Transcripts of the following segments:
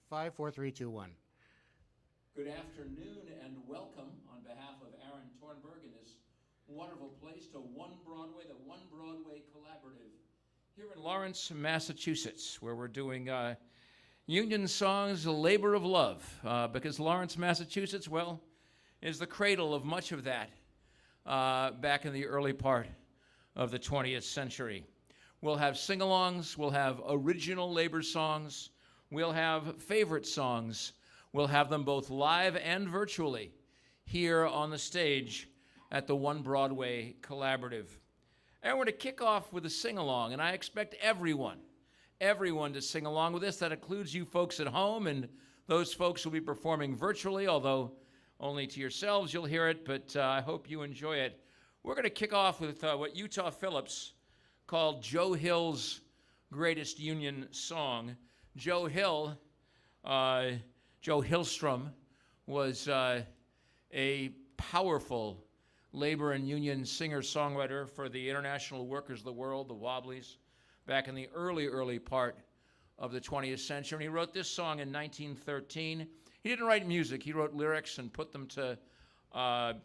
54321. Good afternoon and welcome on behalf of Aaron Tornberg in this wonderful place to One Broadway, the One Broadway Collaborative here in Lawrence, Massachusetts, where we're doing Union songs, A Labor of Love, because Lawrence, Massachusetts, well, is the cradle of much of that back in the early part of the 20th century. We'll have sing-alongs, we'll have original labor songs, we'll have favorite songs. We'll have them both live and virtually here on the stage at the One Broadway Collaborative. And we're going to kick off with a sing-along, and I expect everyone to sing along with this. That includes you folks at home and those folks who will be performing virtually, although only to yourselves you'll hear it, but I hope you enjoy it. We're going to kick off with what Utah Phillips called Joe Hill's greatest Union song. Joe Hillstrom was a powerful labor and union singer-songwriter for the International Workers of the World, the Wobblies, back in the early part of the 20th century. And he wrote this song in 1913. He didn't write music. He wrote lyrics and put them to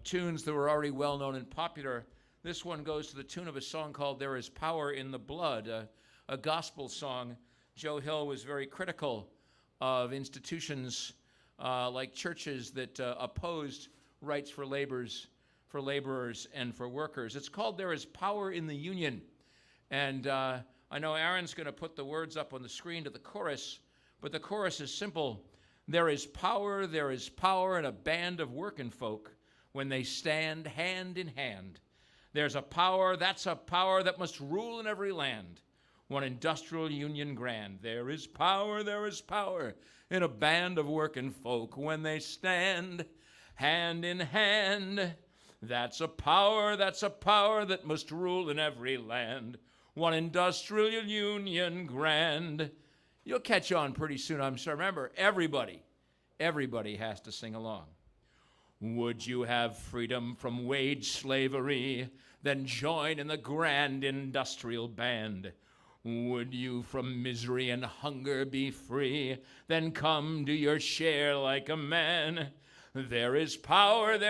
tunes that were already well-known and popular. This one goes to the tune of a song called There Is Power in the Blood, a gospel song. Joe Hill was very critical of institutions like churches that opposed rights for laborers and for workers. It's called There Is Power in the Union. And I know Aaron's going to put the words up on the screen to the chorus, but the chorus is simple. There is power in a band of working folk when they stand hand in hand. There's a power that must rule in every land. One industrial union grand. There is power in a band of working folk when they stand hand in hand. That's a power that must rule in every land. One industrial union grand. You'll catch on pretty soon, I'm sure. Remember, everybody has to sing along. Would you have freedom from wage slavery? Then join in the grand industrial band. Would you from misery and hunger be free? Then come do your share like a man. There is power in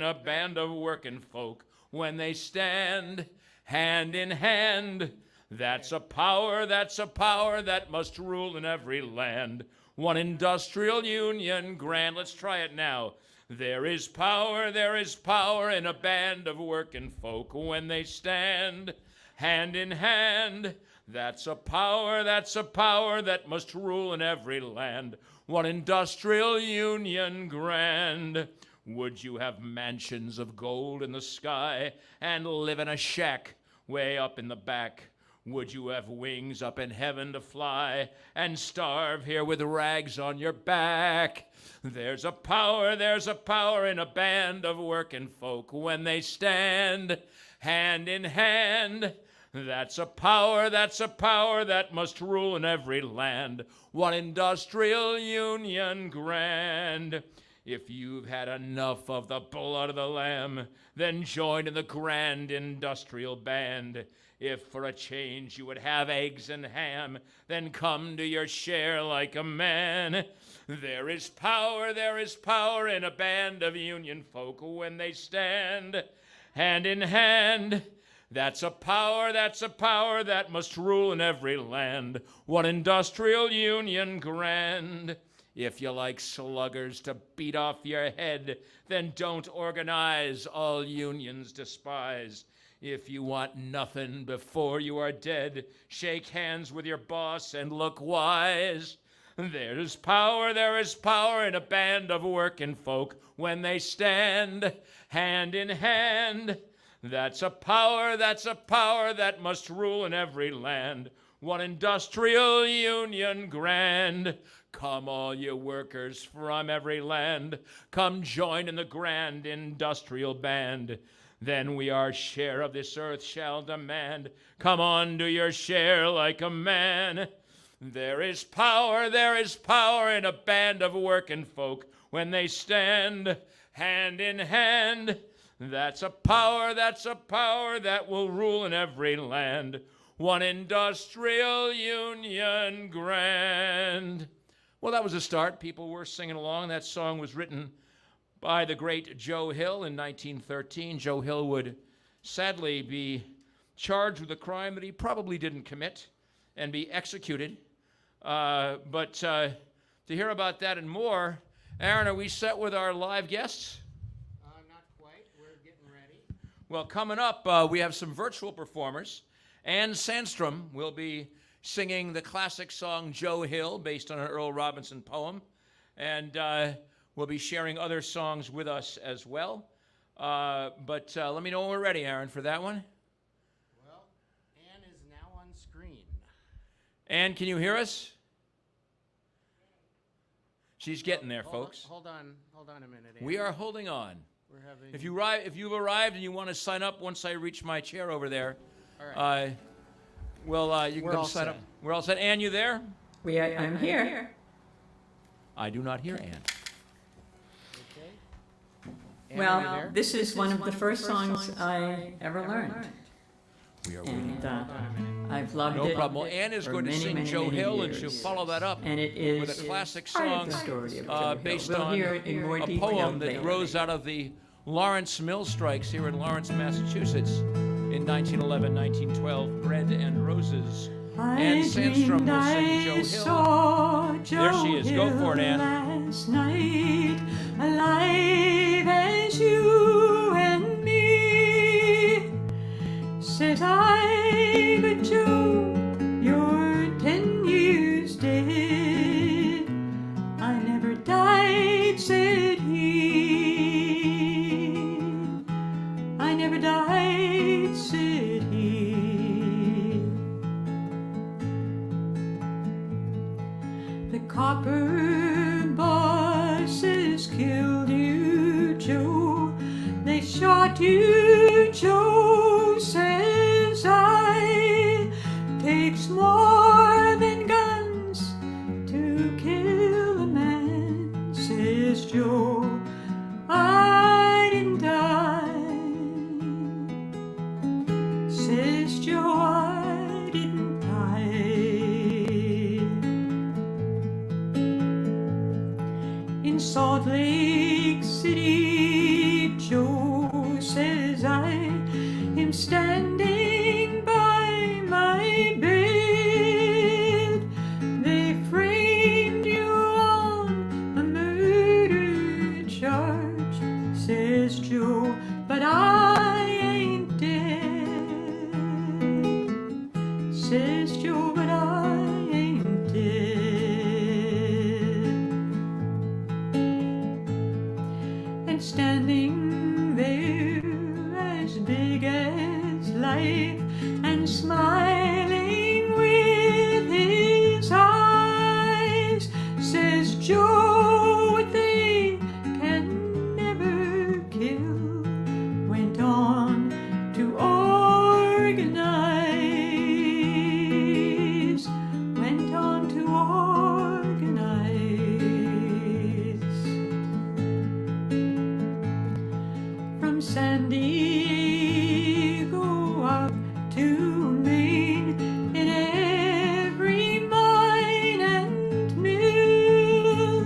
a band of working folk when they stand hand in hand. That's a power that must rule in every land. One industrial union grand. Let's try it now. There is power in a band of working folk when they stand hand in hand. That's a power that must rule in every land. One industrial union grand. Would you have mansions of gold in the sky and live in a shack way up in the back? Would you have wings up in heaven to fly and starve here with rags on your back? There's a power in a band of working folk when they stand hand in hand. That's a power that must rule in every land. One industrial union grand. If you've had enough of the blood of the lamb, then join in the grand industrial band. If for a change you would have eggs and ham, then come to your share like a man. There is power in a band of union folk when they stand hand in hand. That's a power that must rule in every land. One industrial union grand. If you like sluggers to beat off your head, then don't organize, all unions despise. If you want nothing before you are dead, shake hands with your boss and look wise. There is power in a band of working folk when they stand hand in hand. That's a power that must rule in every land. One industrial union grand. Come all you workers from every land, come join in the grand industrial band. Then we our share of this earth shall demand. Come on, do your share like a man. There is power in a band of working folk when they stand hand in hand. That's a power that will rule in every land. One industrial union grand. Well, that was a start. People were singing along. That song was written by the great Joe Hill in 1913. Joe Hill would sadly be charged with a crime that he probably didn't commit and be executed. But to hear about that and more, Aaron, are we set with our live guests? Not quite. We're getting ready. Well, coming up, we have some virtual performers. Ann Sandstrom will be singing the classic song Joe Hill, based on an Earl Robinson poem. And will be sharing other songs with us as well. But let me know when we're ready, Aaron, for that one. Well, Ann is now on screen. Ann, can you hear us? She's getting there, folks. Hold on a minute, Ann. We are holding on. We're having... If you've arrived and you want to sign up once I reach my chair over there, All right. You can We're come all sign set. up. We're all set. Ann, you there? I'm here. I do not hear Ann. Okay. Ann, are you Well, there? this is one of the first songs I ever learned, We are waiting. and Hold on a minute. I've loved No it. problem. Well, Ann is for going to many, sing many, Joe many Hill, and years. she'll follow that up And it is with a classic part song of the story of Joe Hill. based We'll on hear it in more a detail poem that later. rose out of the Lawrence Mill strikes here in Lawrence, Massachusetts in 1911, 1912, Bread and Roses. Ann Sandstrom will sing Joe Hill. There she is. Go for it, Ann. Last night, alive as you and me, said I, but Joe, you're 10 years dead. I never died, said he. I never died, said he. The copper bosses killed you, Joe. They shot you, Joe, says I. Takes more than guns to kill a man, says Joe. I didn't die, says Joe. I didn't die. In Salt Lake City, Joe, says I, am standing by my bed. They framed you on a murder charge, says Joe, but I ain't dead, says Joe, but I ain't dead. And standing there as big as life and smiling with his eyes, says Joe, what they can never kill, went on to organize, went on to organize. From San Diego up to Maine, in every mine and mill,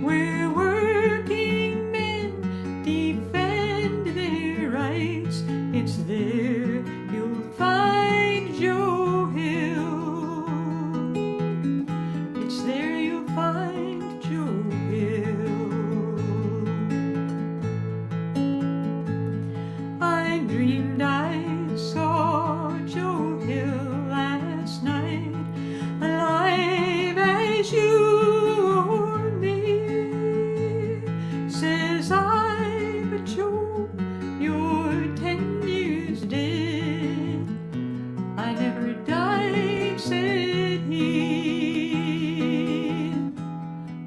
where working men defend their rights, it's there you'll find Joe Hill. It's there you'll find Joe Hill. I dreamed I saw Joe Hill last night, alive as you or me, says I, but Joe, you're 10 years dead. I never died, said he.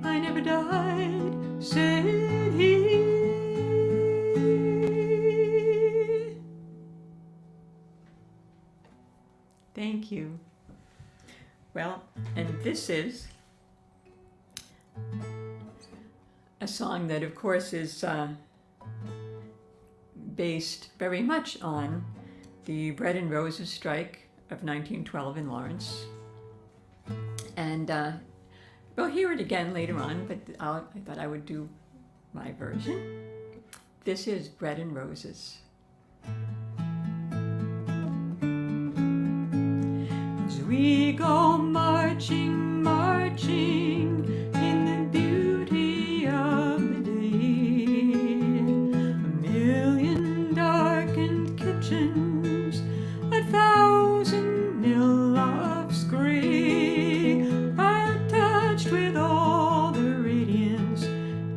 I never died, said he. Thank you. Well, and this is a song that, of course, is based very much on the Bread and Roses strike of 1912 in Lawrence. And We'll hear it again later on, but I thought I would do my version. This is Bread and Roses. As we go marching, marching in the beauty of the day, a million darkened kitchens, 1,000 mill-lofts gray, are touched with all the radiance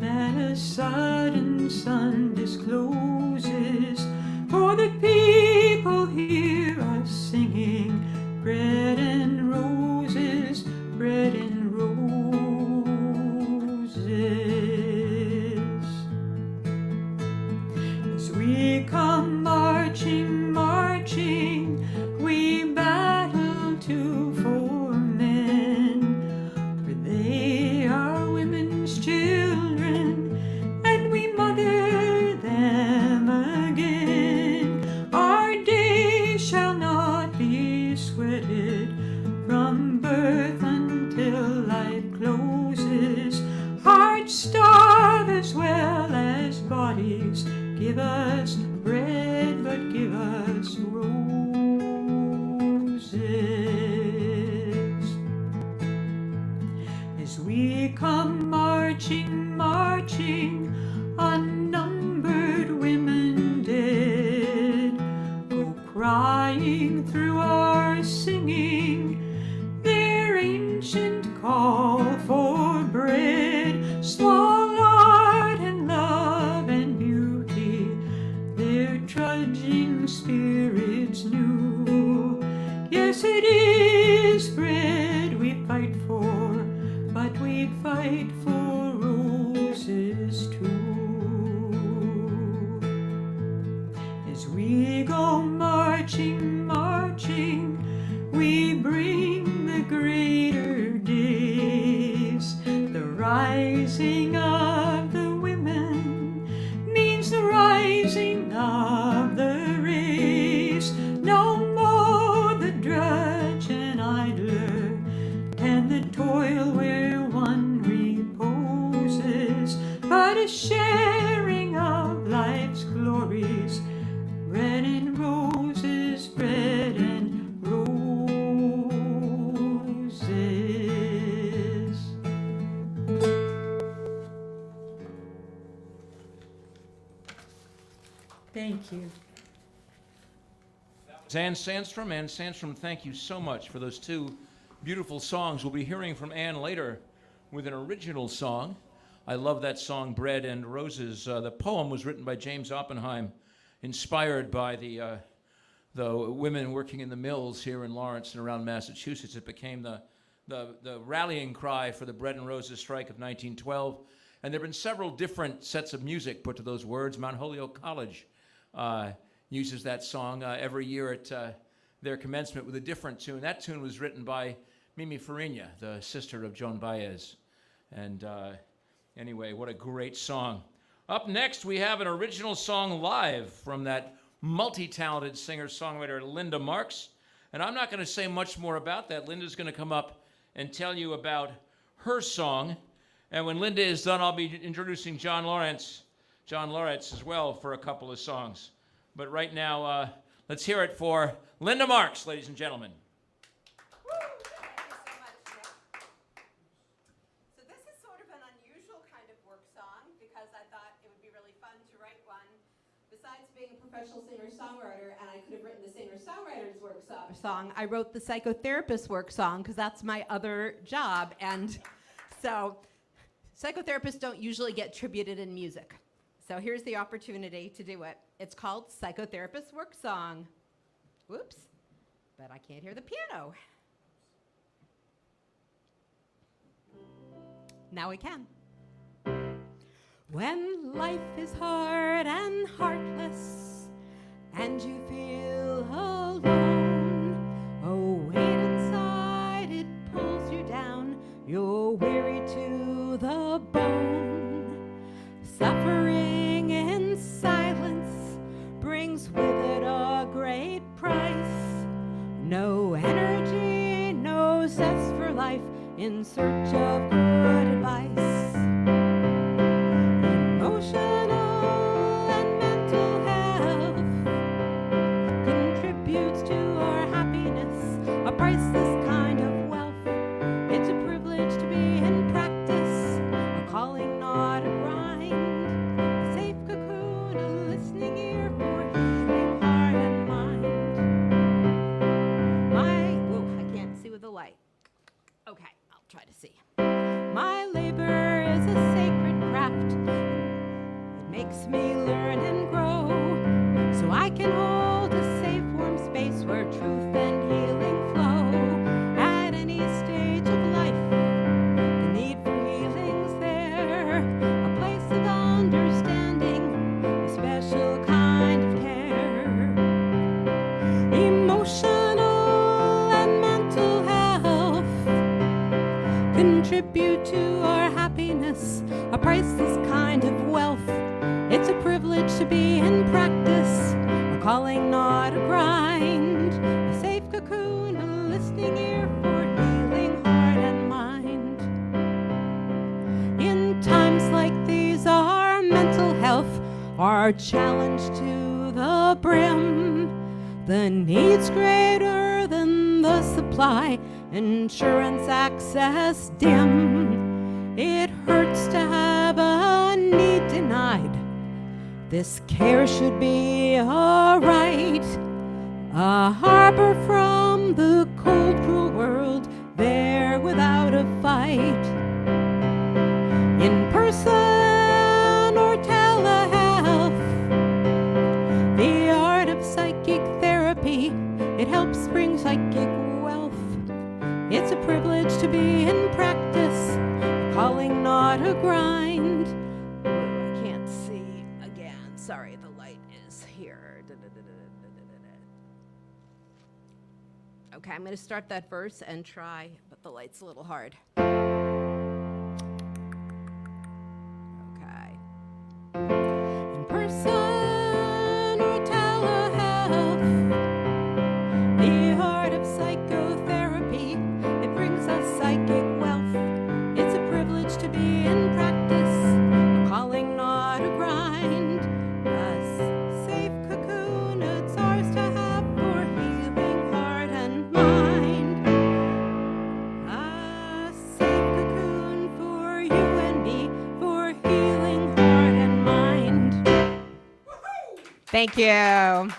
that a sudden sun discloses. For the people hear us singing, bread and roses, bread and roses. As we come marching, marching, we battle too for men, for they are women's children, and we mother them again. Our day shall not be sweated from birth until life closes. Hearts starve as well as bodies. Give us bread, but give us roses. As we come marching, marching, unnumbered women dead go crying through our singing their ancient call for bread, small art and love and beauty, their trudging spirits new. Yes, it is bread we fight for, but we fight for roses too. As we go marching, marching, we bring the greater days. The rising of the women means the rising of the race. No more the drudge and idler can the toil where one reposes, but a sharing of life's glories, bread and roses, bread and roses. Thank you. Ann Sandstrom. Ann Sandstrom, thank you so much for those two beautiful songs. We'll be hearing from Ann later with an original song. I love that song, Bread and Roses. The poem was written by James Oppenheim, inspired by the women working in the mills here in Lawrence and around Massachusetts. It became the rallying cry for the Bread and Roses strike of 1912. And there have been several different sets of music put to those words. Mount Holyoke College uses that song every year at their commencement with a different tune. That tune was written by Mimi Farina, the sister of Joan Baez. And anyway, what a great song. Up next, we have an original song live from that multi-talented singer-songwriter Linda Marks. And I'm not going to say much more about that. Linda's going to come up and tell you about her song. And when Linda is done, I'll be introducing John Lawrence as well for a couple of songs. But right now, let's hear it for Linda Marks, ladies and gentlemen. Thank you so much, Nick. So this is sort of an unusual kind of work song because I thought it would be really fun to write one. Besides being a professional singer-songwriter, and I could have written the singer-songwriter's work song, I wrote the psychotherapist work song because that's my other job. And so psychotherapists don't usually get tributed in music. So here's the opportunity to do it. It's called Psychotherapist Work Song. Whoops, but I can't hear the piano. Now we can. When life is hard and heartless, and you feel alone, a weight inside, it pulls you down, you're weary to the bone. Suffering in silence brings with it a great price. No energy, no zest for life, in search of good advice. Emotional and mental health contributes to our happiness, a priceless kind of wealth. It's a privilege to be in practice, a calling, not a grind, a safe cocoon, a listening ear for healing heart and mind. I can't see with the light. Okay, I'll try to see. My labor is a sacred craft. It makes me learn and grow, so I can hold a safe, warm space where truth and healing flow. At any stage of life, the need for healing's there, a place of understanding, a special kind of care. Emotional and mental health contribute to our happiness, a priceless kind of wealth. It's a privilege to be in practice, a calling, not a grind, a safe cocoon, a listening ear for healing heart and mind. In times like these, our mental health are challenged to the brim. The need's greater than the supply, insurance access dim. It hurts to have a need denied. This care should be a right, a harbor from the cold, cruel world, there without a fight. In person or telehealth, the art of psychic therapy, it helps bring psychic wealth. It's a privilege to be in practice, a calling, not a grind. I can't see again. Sorry, the light is here. Okay, I'm going to start that verse and try, but the light's a little hard. Okay. In person or telehealth, the art of psychotherapy, it brings us psychic wealth. It's a privilege to be in practice, a calling, not a grind. A safe cocoon, it's ours to have for healing heart and mind. A safe cocoon for you and me, for healing heart and mind. Thank you.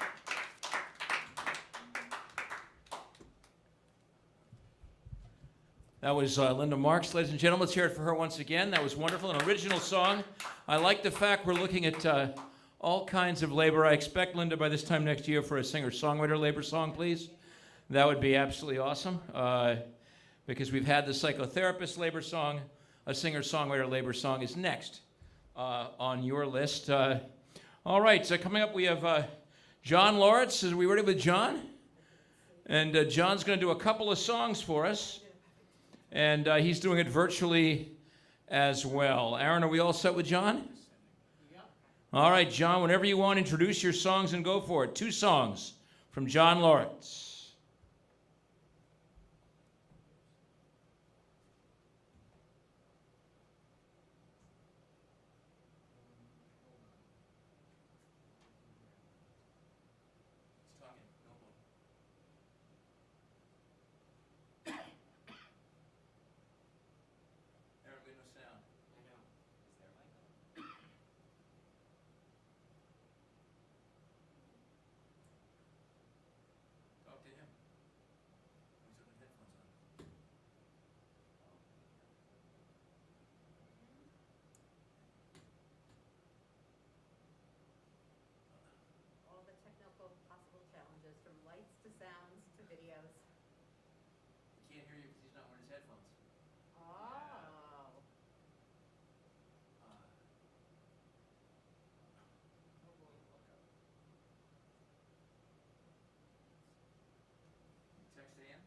That was Linda Marks, ladies and gentlemen. Let's hear it for her once again. That was wonderful, an original song. I like the fact we're looking at all kinds of labor. I expect Linda by this time next year for a singer-songwriter labor song, please. That would be absolutely awesome, because we've had the psychotherapist labor song. A singer-songwriter labor song is next on your list. All right, so coming up we have John Lawrence. Are we ready with John? And John's going to do a couple of songs for us. And he's doing it virtually as well. Aaron, are we all set with John? Yep. All right, John, whenever you want, introduce your songs and go for it. 2 songs from John Lawrence. All the technical possible challenges, from lights to sounds to videos. He can't hear you because he's not wearing his headphones. Oh. Text Ann?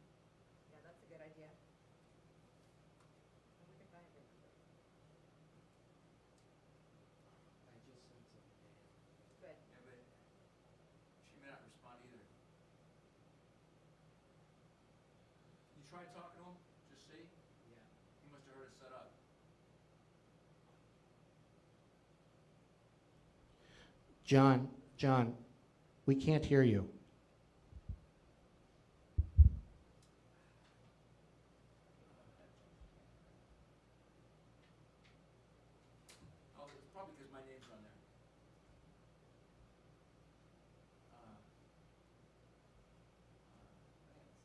Yeah, that's a good idea. I wonder if I remember. I just sent some data. Good. Yeah, but she may not respond either. You try talking to him, just see? Yeah. her to set up. John, we can't hear you. Oh, it's probably because my name's on there.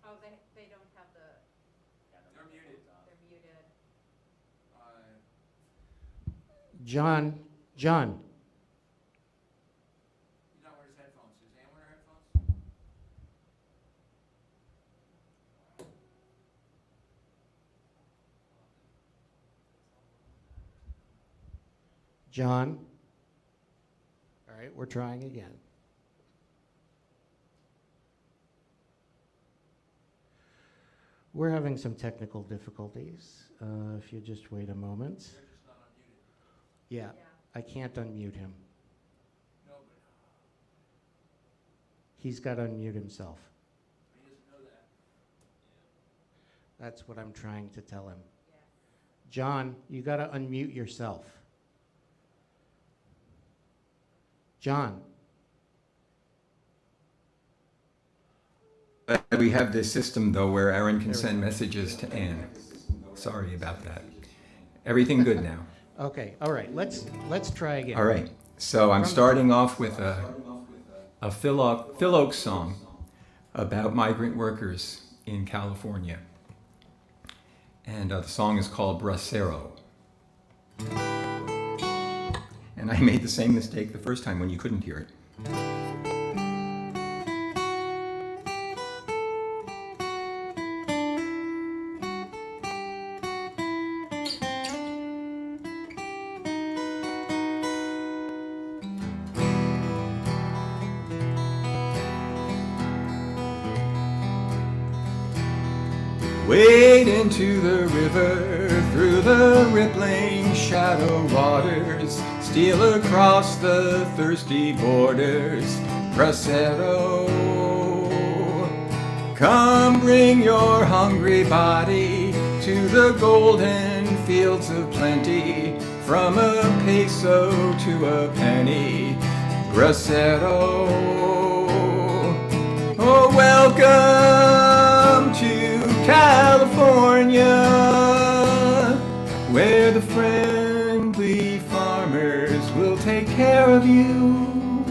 Oh, they don't have the, They're muted. they're muted. John, He's not wearing his headphones. Is Ann wearing her headphones? John. All right, we're trying again. We're having some technical difficulties. If you just wait a moment. They're just not unmuted. Yeah, I can't unmute him. No, but He's got to unmute himself. he doesn't know that. That's what I'm trying to tell him. John, you got to unmute yourself. John. We have this system, though, where Aaron can send messages to Ann. Sorry about that. Everything good now? Okay, all right, let's try again. All right. So I'm starting off with a Phil Oakes song about migrant workers in California. And the song is called Bracero. And I made the same mistake the first time when you couldn't hear it. Wade into the river, through the rippling shadow waters, steal across the thirsty borders, Bracero. Come bring your hungry body to the golden fields of plenty, from a peso to a penny, Bracero. Oh, welcome to California, where the friendly farmers will take care of you.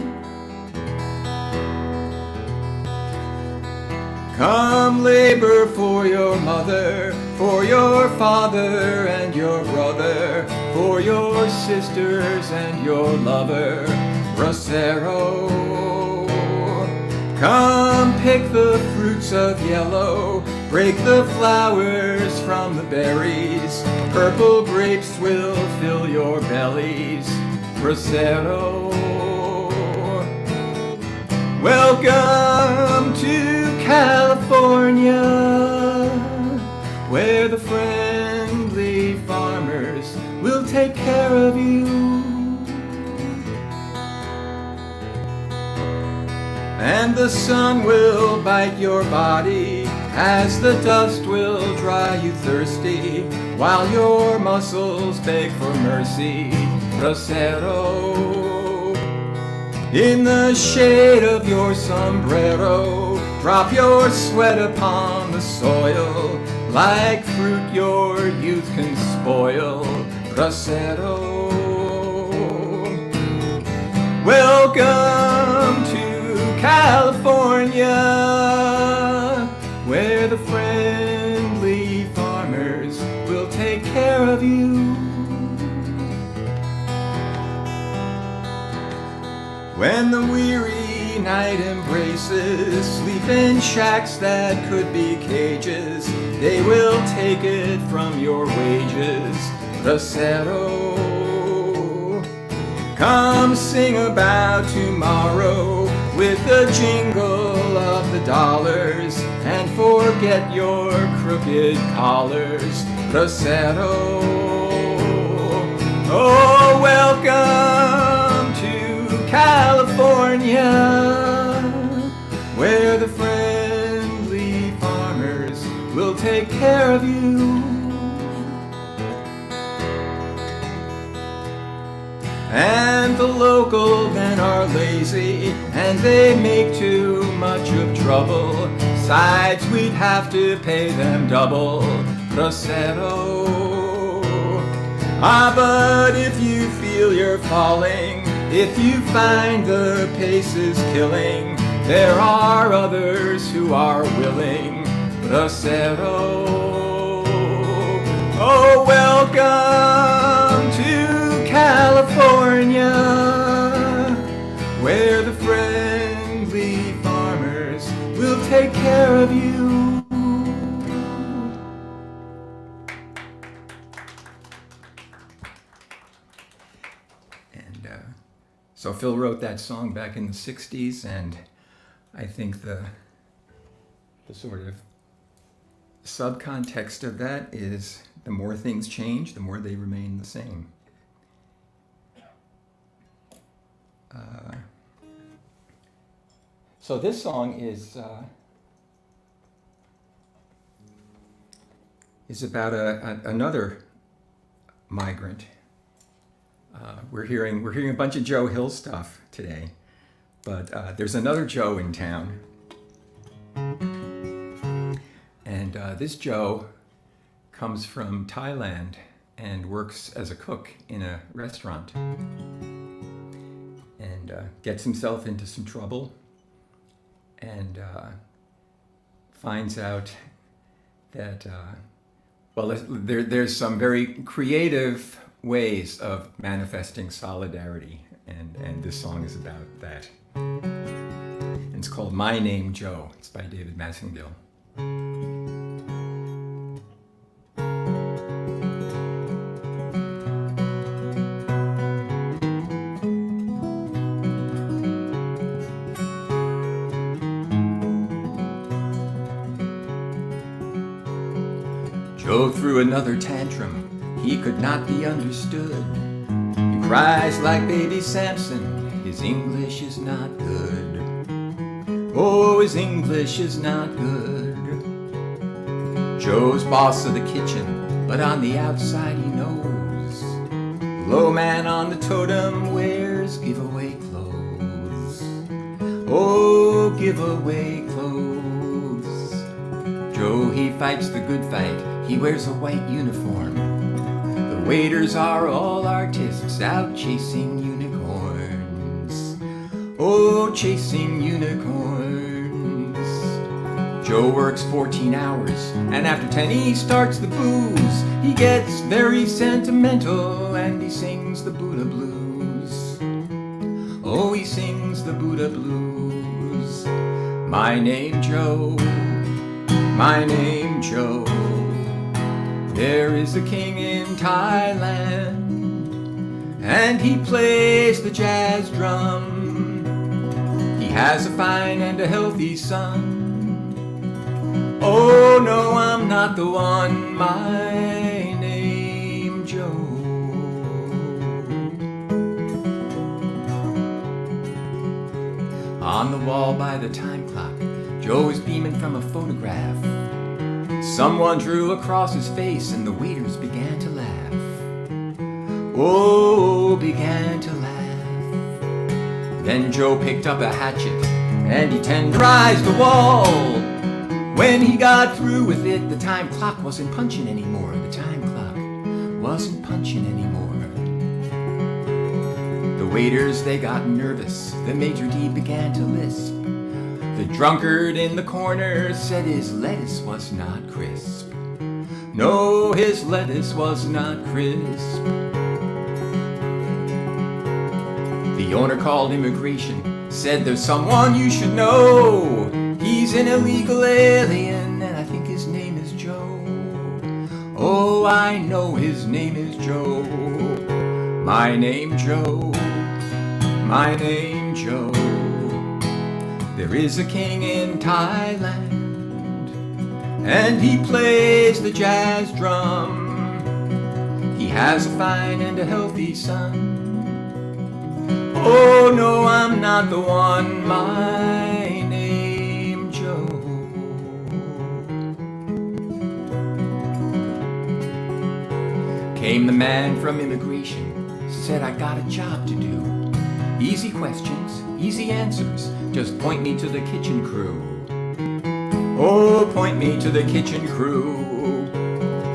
Come labor for your mother, for your father and your brother, for your sisters and your lover, Bracero. Come pick the fruits of yellow, break the flowers from the berries, purple grapes will fill your bellies, Bracero. Welcome to California, where the friendly farmers will take care of you. And the sun will bite your body, as the dust will dry you thirsty, while your muscles beg for mercy, Bracero. In the shade of your sombrero, drop your sweat upon the soil, like fruit your youth can spoil, Bracero. Welcome to California, where the friendly farmers will take care of you. When the weary night embraces, sleep in shacks that could be cages, they will take it from your wages, Bracero. Come sing about tomorrow with the jingle of the dollars, and forget your crooked collars, Bracero. Oh, welcome to California, where the friendly farmers will take care of you. the local men are lazy, and they make too much of trouble. Besides, we'd have to pay them double. Grosero. Ah, but if you feel you're falling, if you find the pace is killing, there are others who are willing. Grosero. Oh, welcome to California, where the friendly farmers will take care of you. And so Phil wrote that song back in the 60s, and I think the sort of subcontext of that is the more things change, the more they remain the same. So this song is about another migrant. We're hearing a bunch of Joe Hill stuff today, but there's another Joe in town, and this Joe comes from Thailand and works as a cook in a restaurant, and gets himself into some trouble, and finds out that there's some very creative ways of manifesting solidarity, and this song is about that. And it's called My Name Joe. It's by David Massengill. Joe threw another tantrum. He could not be understood. He cries like baby Samson. His English is not good. Oh, his English is not good. Joe's boss of the kitchen, but on the outside he knows. Low man on the totem wears giveaway clothes. Oh, giveaway clothes. Joe, he fights the good fight. He wears a white uniform. The waiters are all artists out chasing unicorns. Oh, chasing unicorns. Joe works 14 hours, and after 10 he starts the booze. He gets very sentimental, and he sings the Buddha blues. Oh, he sings the Buddha blues. My name Joe, my name Joe. There is a king in Thailand, and he plays the jazz drum. He has a fine and a healthy son. Oh no, I'm not the one. My name Joe. On the wall by the time clock, Joe is beaming from a photograph. Someone drew across his face, and the waiters began to laugh. Oh, began to laugh. Then Joe picked up a hatchet, and he tenderized the wall. When he got through with it, the time clock wasn't punching anymore. The time clock wasn't punching anymore. The waiters, they got nervous. The maitre d' began to lisp. The drunkard in the corner said his lettuce was not crisp. No, his lettuce was not crisp. The owner called immigration, said there's someone you should know. He's an illegal alien, and I think his name is Joe. Oh, I know his name is Joe. My name Joe, my name Joe. There is a king in Thailand, and he plays the jazz drum. He has a fine and a healthy son. Oh no, I'm not the one. My name Joe. Came the man from immigration, said I got a job to do. Easy questions, easy answers. Just point me to the kitchen crew. Oh, point me to the kitchen crew.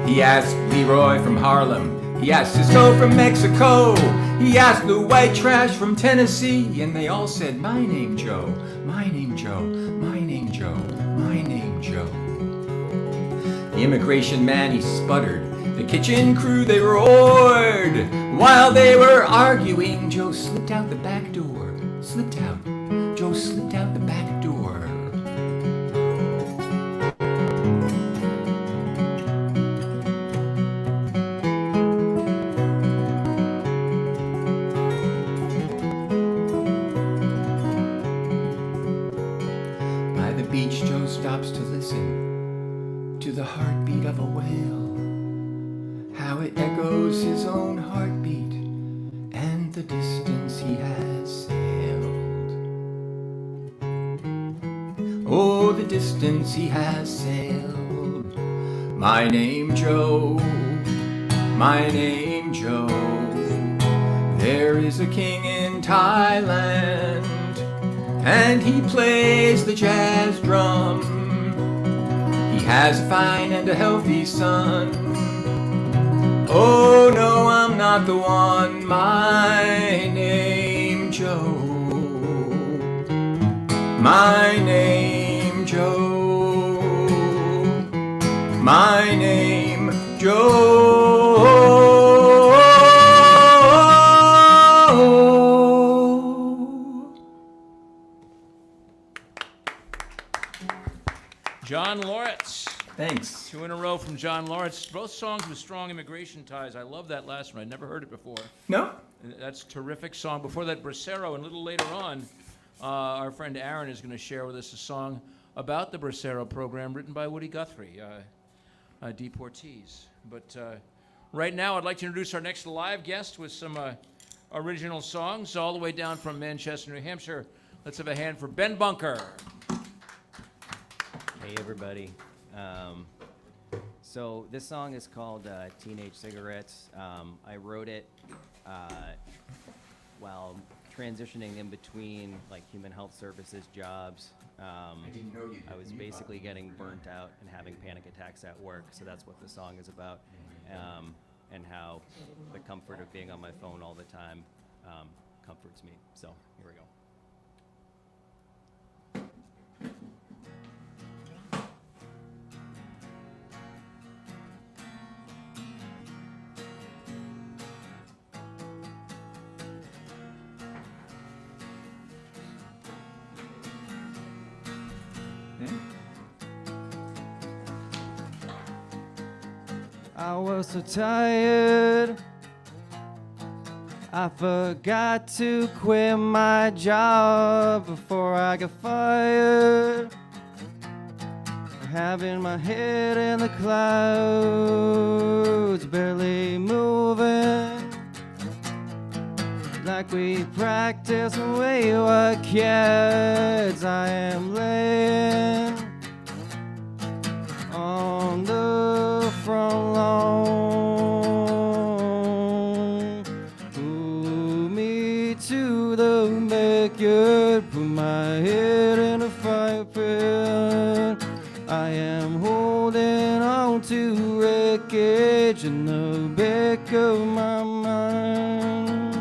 He asked Leroy from Harlem. He asked Cisco from Mexico. He asked the white trash from Tennessee. And they all said, my name Joe, my name Joe, my name Joe, my name Joe. The immigration man, he sputtered. The kitchen crew, they roared. While they were arguing, Joe slipped out the back door. Slipped out. Joe slipped out the back door. By the beach, Joe stops to listen to the heartbeat of a whale. How it echoes his own heartbeat and the distance he has sailed. Oh, the distance he has sailed. My name Joe, my name Joe. There is a king in Thailand, and he plays the jazz drum. He has a fine and a healthy son. Oh no, I'm not the one. My name Joe. My name Joe. My name Joe. John Lawrence. Thanks. 2 in a row from John Lawrence. Both songs with strong immigration ties. I love that last one. I'd never heard it before. No? That's a terrific song. Before that, Bracero, and a little later on, our friend Aaron is going to share with us a song about the Bracero program written by Woody Guthrie, Deportees. But right now, I'd like to introduce our next live guest with some original songs, all the way down from Manchester, New Hampshire. Let's have a hand for Ben Bunker. Hey everybody. So this song is called Teenage Cigarettes. I wrote it while transitioning in between like human health services jobs. I was basically getting burnt out and having panic attacks at work, so that's what the song is about, and how the comfort of being on my phone all the time comforts me. So here we go. I was so tired, I forgot to quit my job before I got fired. Having my head in the clouds, barely moving, like we practice when we were kids. I am laying on the front lawn. Pull me to the backyard, put my head in the fire pit. I am holding on to wreckage in the back of my mind.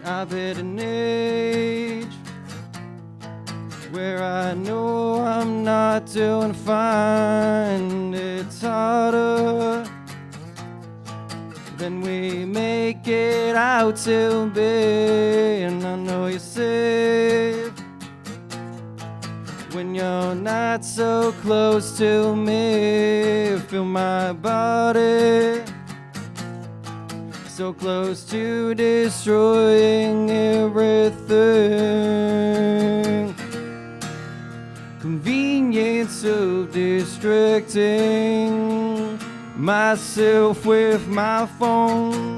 I've hit an age where I know I'm not doing fine. It's harder than we make it out to be, and I know you're safe when you're not so close to me. Feel my body so close to destroying everything. Convenience of distracting myself with my phone.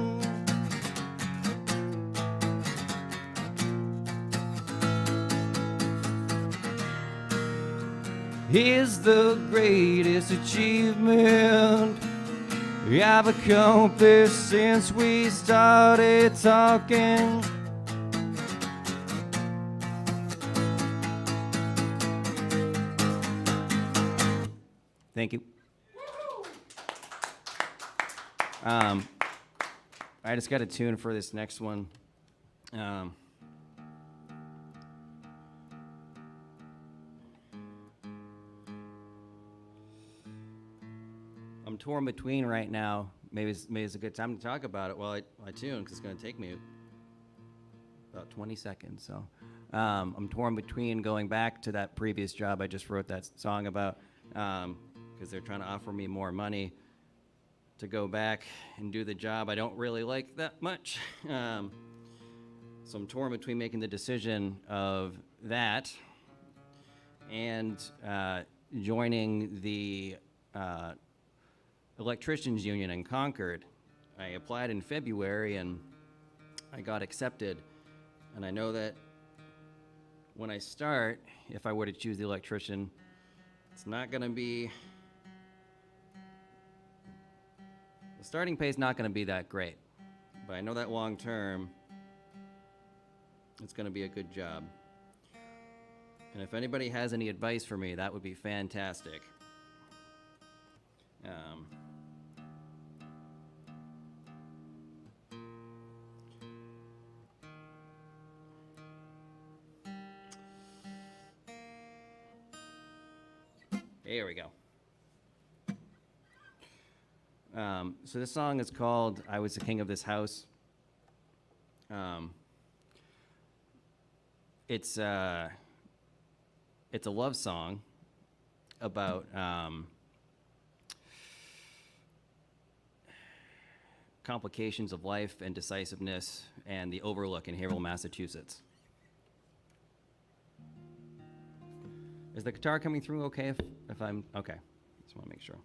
Is the greatest achievement I've accomplished since we started talking. Thank you. I just got a tune for this next one. I'm torn between right now. Maybe it's a good time to talk about it while I tune, because it's going to take me about 20 seconds. So I'm torn between going back to that previous job I just wrote that song about, because they're trying to offer me more money to go back and do the job I don't really like that much. So I'm torn between making the decision of that and joining the electricians union in Concord. I applied in February and I got accepted. And I know that when I start, if I were to choose the electrician, it's not gonna be, the starting pay is not gonna be that great. But I know that long term, it's gonna be a good job. And if anybody has any advice for me, that would be fantastic. There we go. So this song is called "I Was the King of This House." It's a love song about complications of life and decisiveness and the Overlook in Haverhill, Massachusetts. Is the guitar coming through okay if I'm, okay, just want to make sure.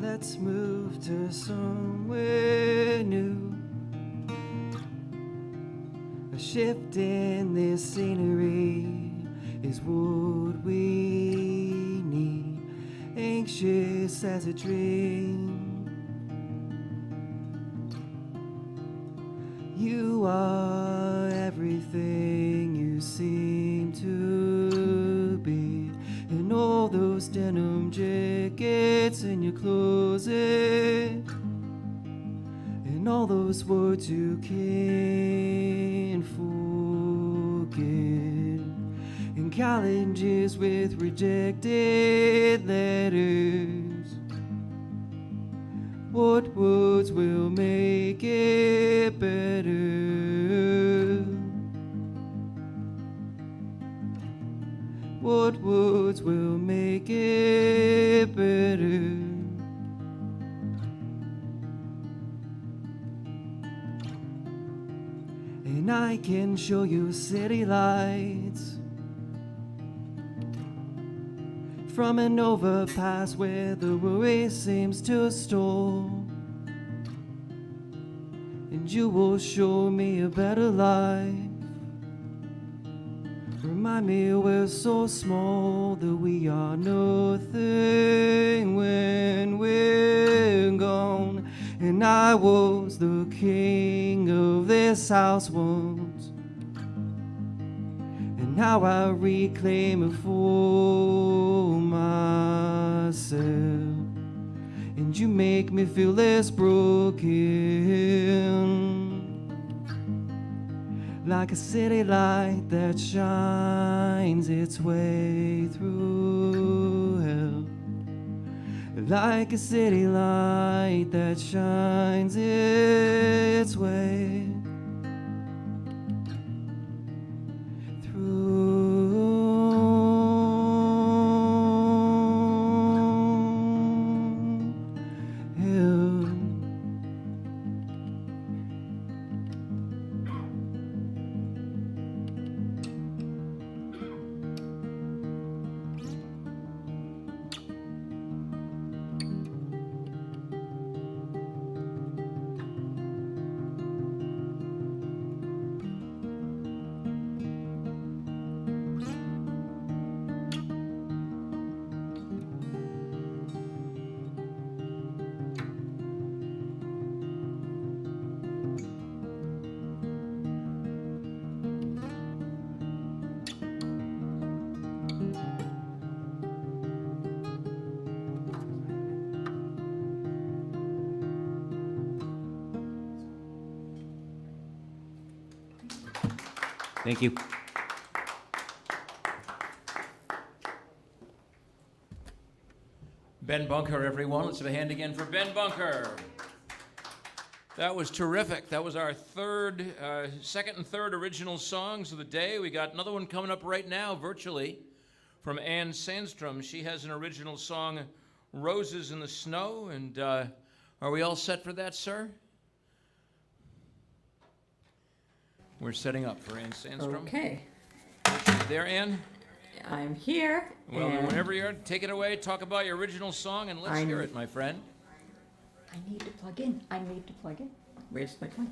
Let's move to somewhere new. A shift in this scenery is what we need. Anxious as a dream. You are everything you seem to be. And all those denim jackets in your closet, and all those words you can't forget, and colleges with rejected letters. What words will make it better? What words will make it better? And I can show you city lights from an overpass where the worry seems to stall. And you will show me a better life. Remind me we're so small that we are nothing when we're gone. And I was the king of this house once, and now I reclaim it for myself. And you make me feel less broken, like a city light that shines its way through hell. Like a city light that shines its way through hell. Thank you. Ben Bunker, everyone. Let's have a hand again for Ben Bunker. That was terrific. That was our second and third original songs of the day. We got another one coming up right now, virtually, from Ann Sandstrom. She has an original song, Roses in the Snow. And are we all set for that, sir? We're setting up for Ann Sandstrom. Okay, There, Ann? I'm here. Well, and whenever you're, take it away. Talk about your original song, and let's hear it, my friend. I need to plug in. Where's my plug?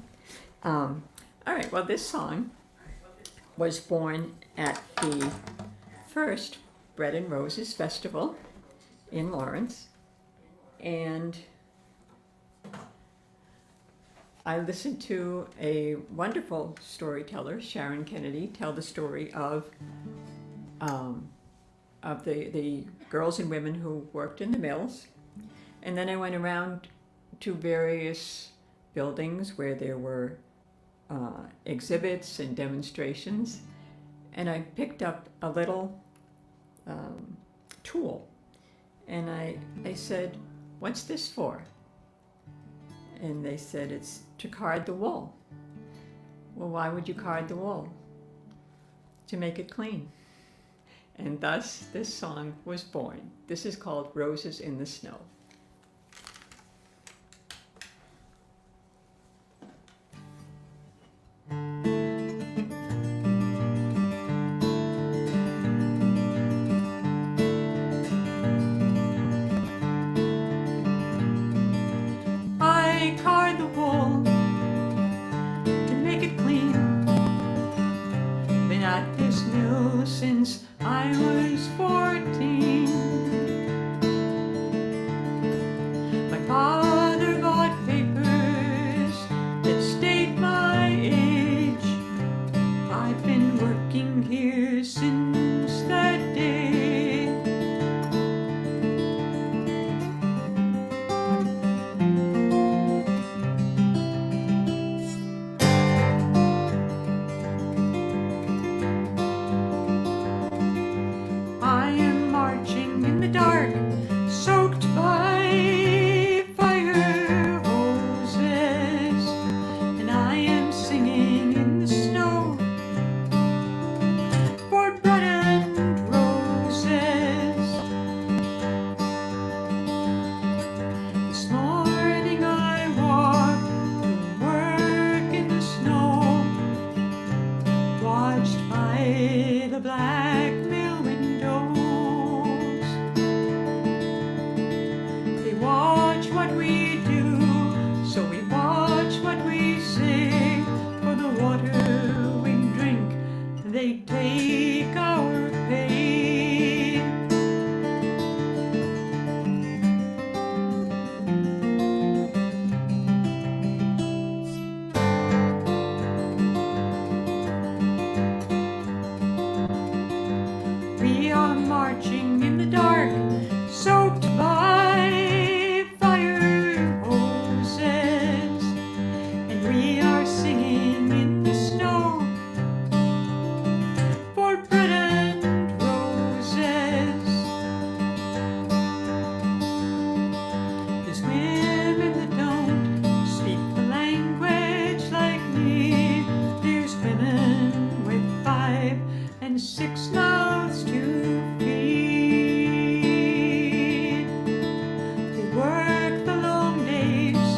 All right, well, this song was born at the first Bread and Roses Festival in Lawrence. And I listened to a wonderful storyteller, Sharon Kennedy, tell the story of the girls and women who worked in the mills. And then I went around to various buildings where there were exhibits and demonstrations, and I picked up a little tool, and I said, "What's this for?" And they said, "It's to card the wool." Well, why would you card the wool? To make it clean. And thus this song was born. This is called Roses in the Snow. I card the wool to make it clean. Been at this mill since I was 14. My father bought papers that state my age. I've been working here since that day. I am marching in the dark, soaked by fire hoses, and I am singing in the snow for bread and roses. This morning I walked to work in the snow, watched by the black mill windows. They watch what we do, so we watch what we say. For the water we drink, they take our pay. We are marching in the dark, soaked by fire hoses, and we are singing in the snow for bread and roses. There's women that don't speak the language like me. There's women with 5 and 6 mouths to feed. They work the long days,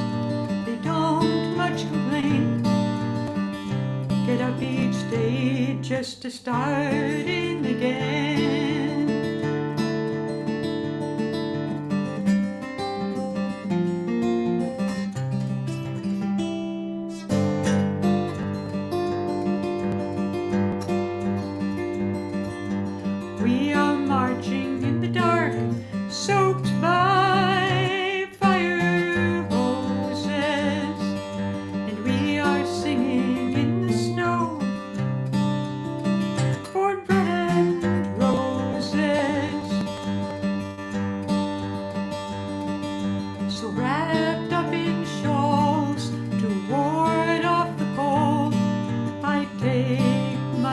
they don't much complain. Get up each day just to start in again. We are marching in the dark, soaked by fire hoses, and we are singing in the snow for bread and roses. So wrapped up in shawls to ward off the cold, I take my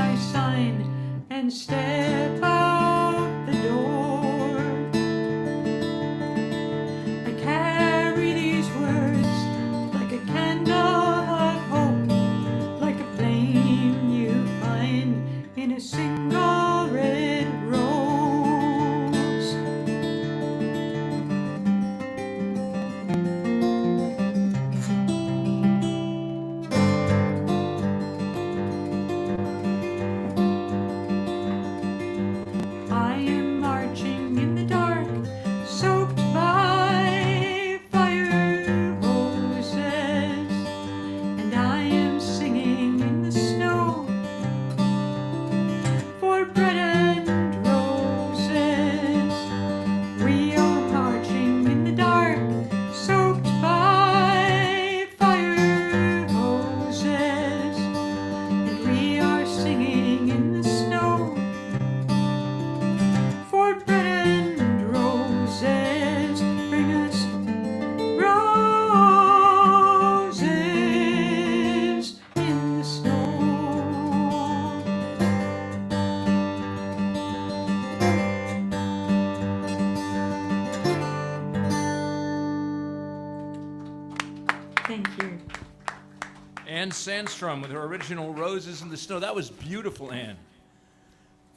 Ann Sandstrom with her original Roses in the Snow. That was beautiful, Ann.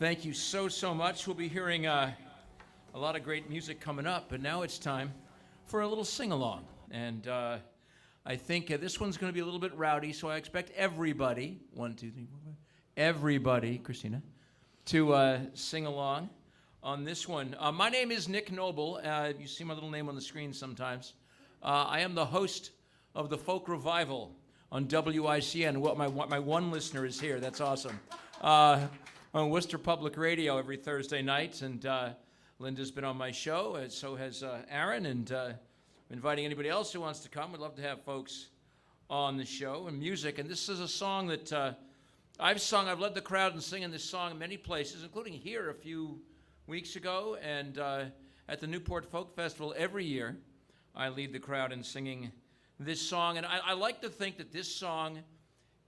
Thank you so, so much. We'll be hearing a lot of great music coming up, but now it's time for a little sing-along. And I think this one's going to be a little bit rowdy, so I expect everybody, 1, 2, 3, 4, 5, everybody, Christina, to sing along on this one. My name is Nick Noble. You see my little name on the screen sometimes. I am the host of the Folk Revival on WICN. Well, my one listener is here. That's awesome. On Worcester Public Radio every Thursday night, and Linda's been on my show, and so has Aaron, and inviting anybody else who wants to come. We'd love to have folks on the show and music. And this is a song that I've sung. I've led the crowd in singing this song in many places, including here a few weeks ago, and at the Newport Folk Festival every year. I lead the crowd in singing this song, and I like to think that this song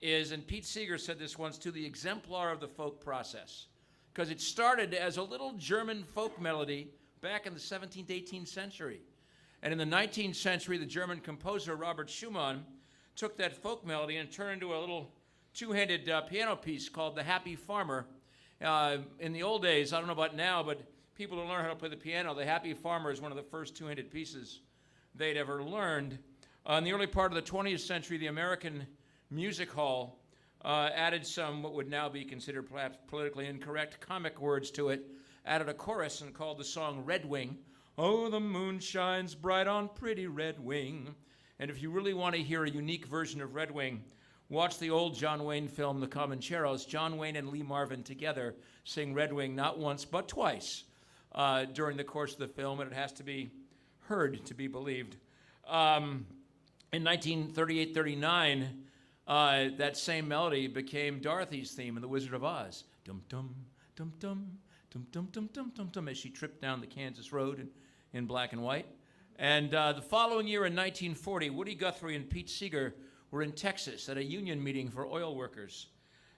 is, and Pete Seeger said this once too, the exemplar of the folk process, because it started as a little German folk melody back in the 17th, 18th century. And in the 19th century, the German composer Robert Schumann took that folk melody and turned it into a little two-handed piano piece called The Happy Farmer. In the old days, I don't know about now, but people who learn how to play the piano, The Happy Farmer is one of the first two-handed pieces they'd ever learned. In the early part of the 20th century, the American Music Hall added some what would now be considered perhaps politically incorrect comic words to it, added a chorus and called the song Red Wing. Oh, the moon shines bright on pretty Red Wing. And if you really want to hear a unique version of Red Wing, watch the old John Wayne film, The Comancheros. John Wayne and Lee Marvin together sing Red Wing not once but twice during the course of the film, and it has to be heard to be believed. In 1938-39, that same melody became Dorothy's theme in The Wizard of Oz. Dum-dum, dum-dum, dum-dum, dum-dum, as she tripped down the Kansas road in black and white. And the following year in 1940, Woody Guthrie and Pete Seeger were in Texas at a union meeting for oil workers.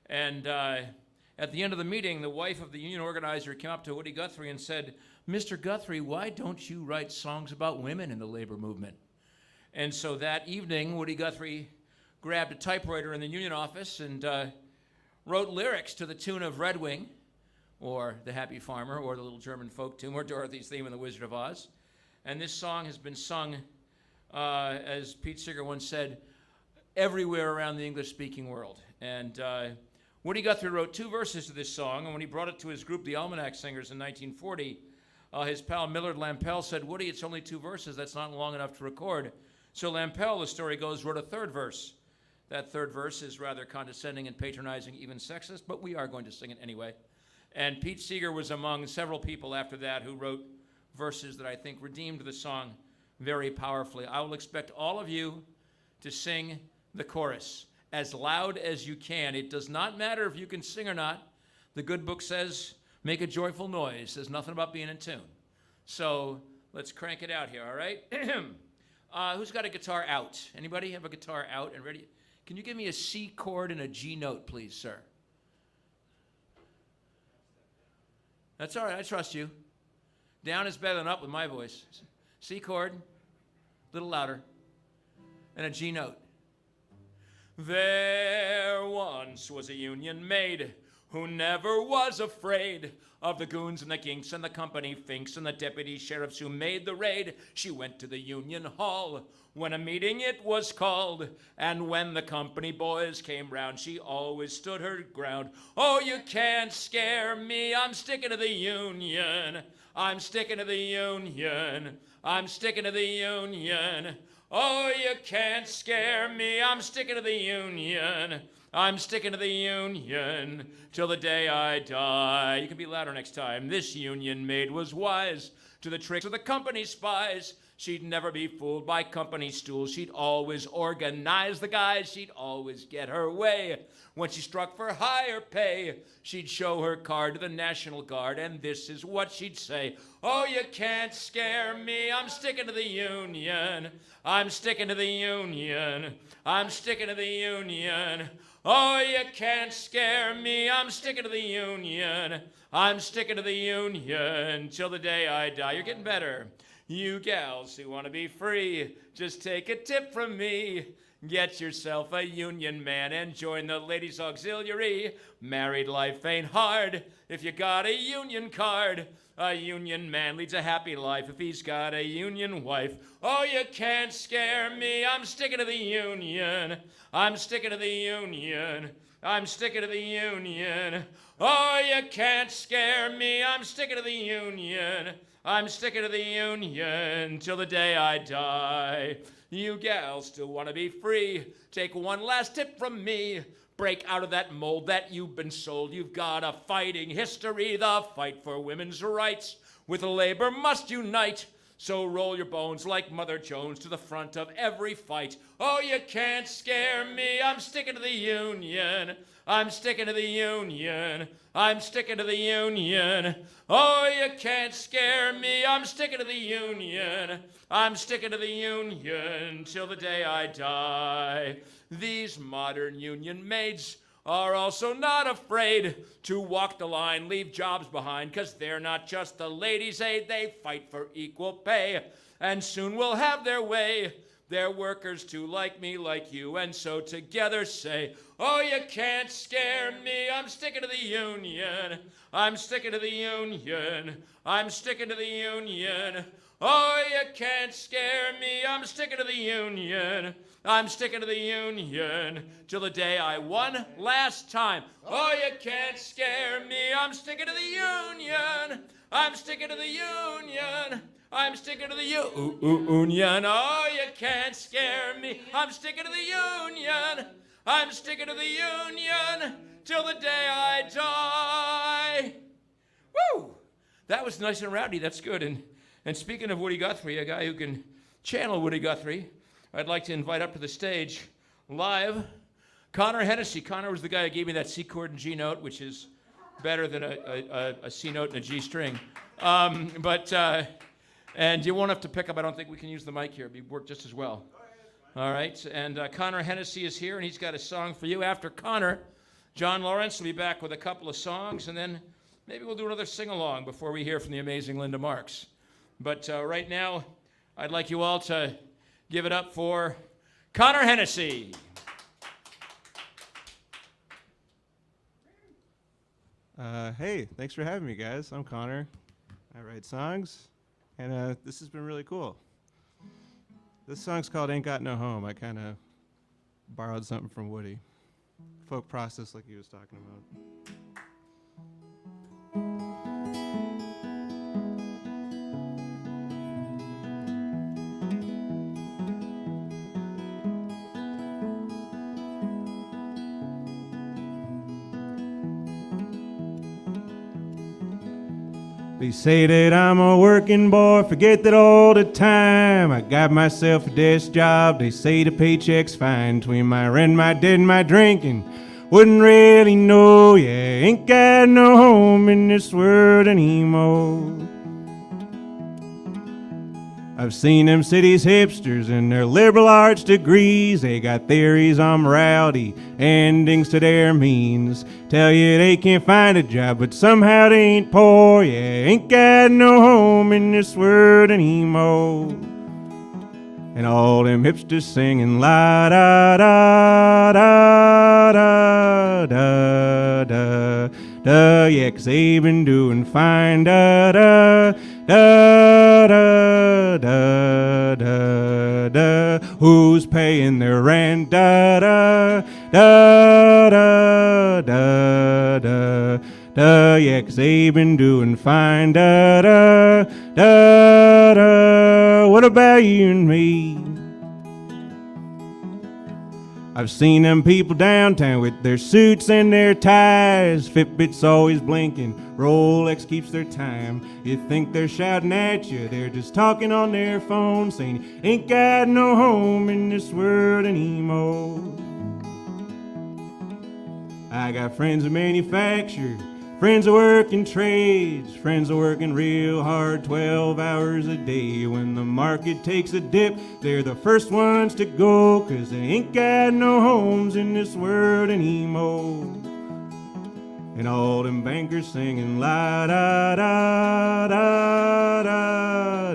And at the end of the meeting, the wife of the union organizer came up to Woody Guthrie and said, "Mr. Guthrie, why don't you write songs about women in the labor movement?" And so that evening, Woody Guthrie grabbed a typewriter in the union office and wrote lyrics to the tune of Red Wing, or The Happy Farmer, or the little German folk tune, or Dorothy's theme in The Wizard of Oz. And this song has been sung, as Pete Seeger once said, everywhere around the English-speaking world. And Woody Guthrie wrote 2 verses to this song, and when he brought it to his group, the Almanac Singers, in 1940, his pal Millard Lampell said, "Woody, it's only 2 verses. That's not long enough to record." So Lampell, the story goes, wrote a 3rd verse. That 3rd verse is rather condescending and patronizing, even sexist, but we are going to sing it anyway. And Pete Seeger was among several people after that who wrote verses that I think redeemed the song very powerfully. I will expect all of you to sing the chorus as loud as you can. It does not matter if you can sing or not. The good book says, make a joyful noise. There's nothing about being in tune. So let's crank it out here, all right? Who's got a guitar out? Anybody have a guitar out and ready? Can you give me a C chord and a G note, please, sir? That's all right, I trust you. Down is better than up with my voice. C chord, a little louder, and a G note. There once was a union maid who never was afraid of the goons and the ginks and the company finks and the deputy sheriffs who made the raid. She went to the union hall when a meeting it was called, and when the company boys came round, she always stood her ground. Oh, you can't scare me, I'm sticking to the union. I'm sticking to the union. I'm sticking to the union. Oh, you can't scare me, I'm sticking to the union. I'm sticking to the union till the day I die. You can be louder next time. This union maid was wise to the tricks of the company spies. She'd never be fooled by company stools. She'd always organize the guys. She'd always get her way. When she struck for higher pay, she'd show her card to the National Guard, and this is what she'd say. Oh, you can't scare me, I'm sticking to the union. I'm sticking to the union. I'm sticking to the union. Oh, you can't scare me, I'm sticking to the union. I'm sticking to the union till the day I die. You're getting better. You gals who want to be free, just take a tip from me. Get yourself a union man and join the ladies' auxiliary. Married life ain't hard if you got a union card. A union man leads a happy life if he's got a union wife. Oh, you can't scare me, I'm sticking to the union. I'm sticking to the union. I'm sticking to the union. Oh, you can't scare me, I'm sticking to the union. I'm sticking to the union till the day I die. You gals still want to be free. Take one last tip from me. Break out of that mold that you've been sold. You've got a fighting history. The fight for women's rights with labor must unite. So roll your bones like Mother Jones to the front of every fight. Oh, you can't scare me. I'm sticking to the union. I'm sticking to the union. I'm sticking to the union. Oh, you can't scare me. I'm sticking to the union. I'm sticking to the union till the day I die. These modern union maids are also not afraid to walk the line, leave jobs behind, 'cause they're not just the ladies' aid, they fight for equal pay, and soon will have their way. They're workers too, like me, like you, and so together say, oh, you can't scare me, I'm sticking to the union. I'm sticking to the union. I'm sticking to the union. Oh, you can't scare me, I'm sticking to the union. I'm sticking to the union till the day I one last time. Oh, you can't scare me, I'm sticking to the union. I'm sticking to the union. I'm sticking to the union. Oh, you can't scare me, I'm sticking to the union. I'm sticking to the union till the day I die. Woo! That was nice and rowdy, that's good. And speaking of Woody Guthrie, a guy who can channel Woody Guthrie, I'd like to invite up to the stage live Connor Hennessy. Connor was the guy who gave me that C chord and G note, which is better than a C note and a G string. And you won't have to pick up. I don't think we can use the mic here. It'd work just as well. All right. And Connor Hennessy is here, and he's got a song for you. After Connor, John Lawrence will be back with a couple of songs, and then maybe we'll do another sing-along before we hear from the amazing Linda Marks. But right now, I'd like you all to give it up for Connor Hennessy. Hey, thanks for having me, guys. I'm Connor. I write songs, and this has been really cool. This song's called Ain't Got No Home. I kind of borrowed something from Woody. Folk process like he was talking about. They say that I'm a working boy, forget that all the time. I got myself a desk job, they say the paycheck's fine. Between my rent, my debt, and my drinking, wouldn't really know, yeah. Ain't got no home in this world anymore. I've seen them cities hipsters and their liberal arts degrees. They got theories on morality, endings to their means. Tell you they can't find a job, but somehow they ain't poor. Yeah, ain't got no home in this world anymore. And all them hipsters singing la da da da da da da da. Yeah, 'cause they've been doing fine da da da da da da da. Who's paying their rent da da da da da da da. Yeah, 'cause they've been doing fine da da da da. What about you and me? I've seen them people downtown with their suits and their ties. Fitbit's always blinking, Rolex keeps their time. You think they're shouting at you, they're just talking on their phone, saying, ain't got no home in this world anymore. I got friends who manufacture, friends who work in trades, friends who working real hard 12 hours a day. When the market takes a dip, they're the first ones to go, 'cause they ain't got no homes in this world anymore. And all them bankers singing la da da da da da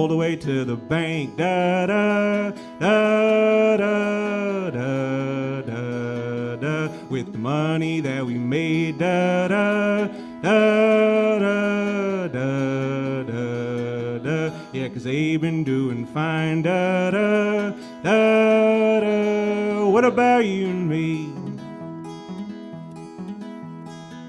all the way to the bank. Da da da da da da da. With the money that we made. Da da da da da da da. Yeah, 'cause they've been doing fine. Da da da da. What about you and me?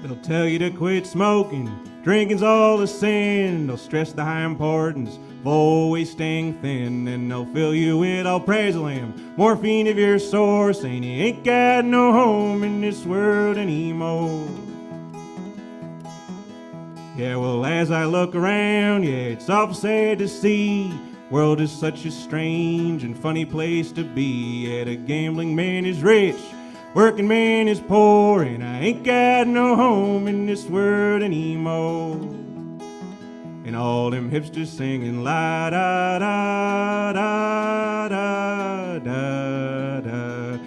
They'll tell you to quit smoking, drinking's all a sin. They'll stress the high importance of always staying thin. And they'll fill you with alprazolam, morphine if you're sore, saying you ain't got no home in this world anymore. Yeah, well, as I look around, yeah, it's awful sad to see. World is such a strange and funny place to be. Yeah, the gambling man is rich, working man is poor, and I ain't got no home in this world anymore. And all them hipsters singing la da da da da da da da.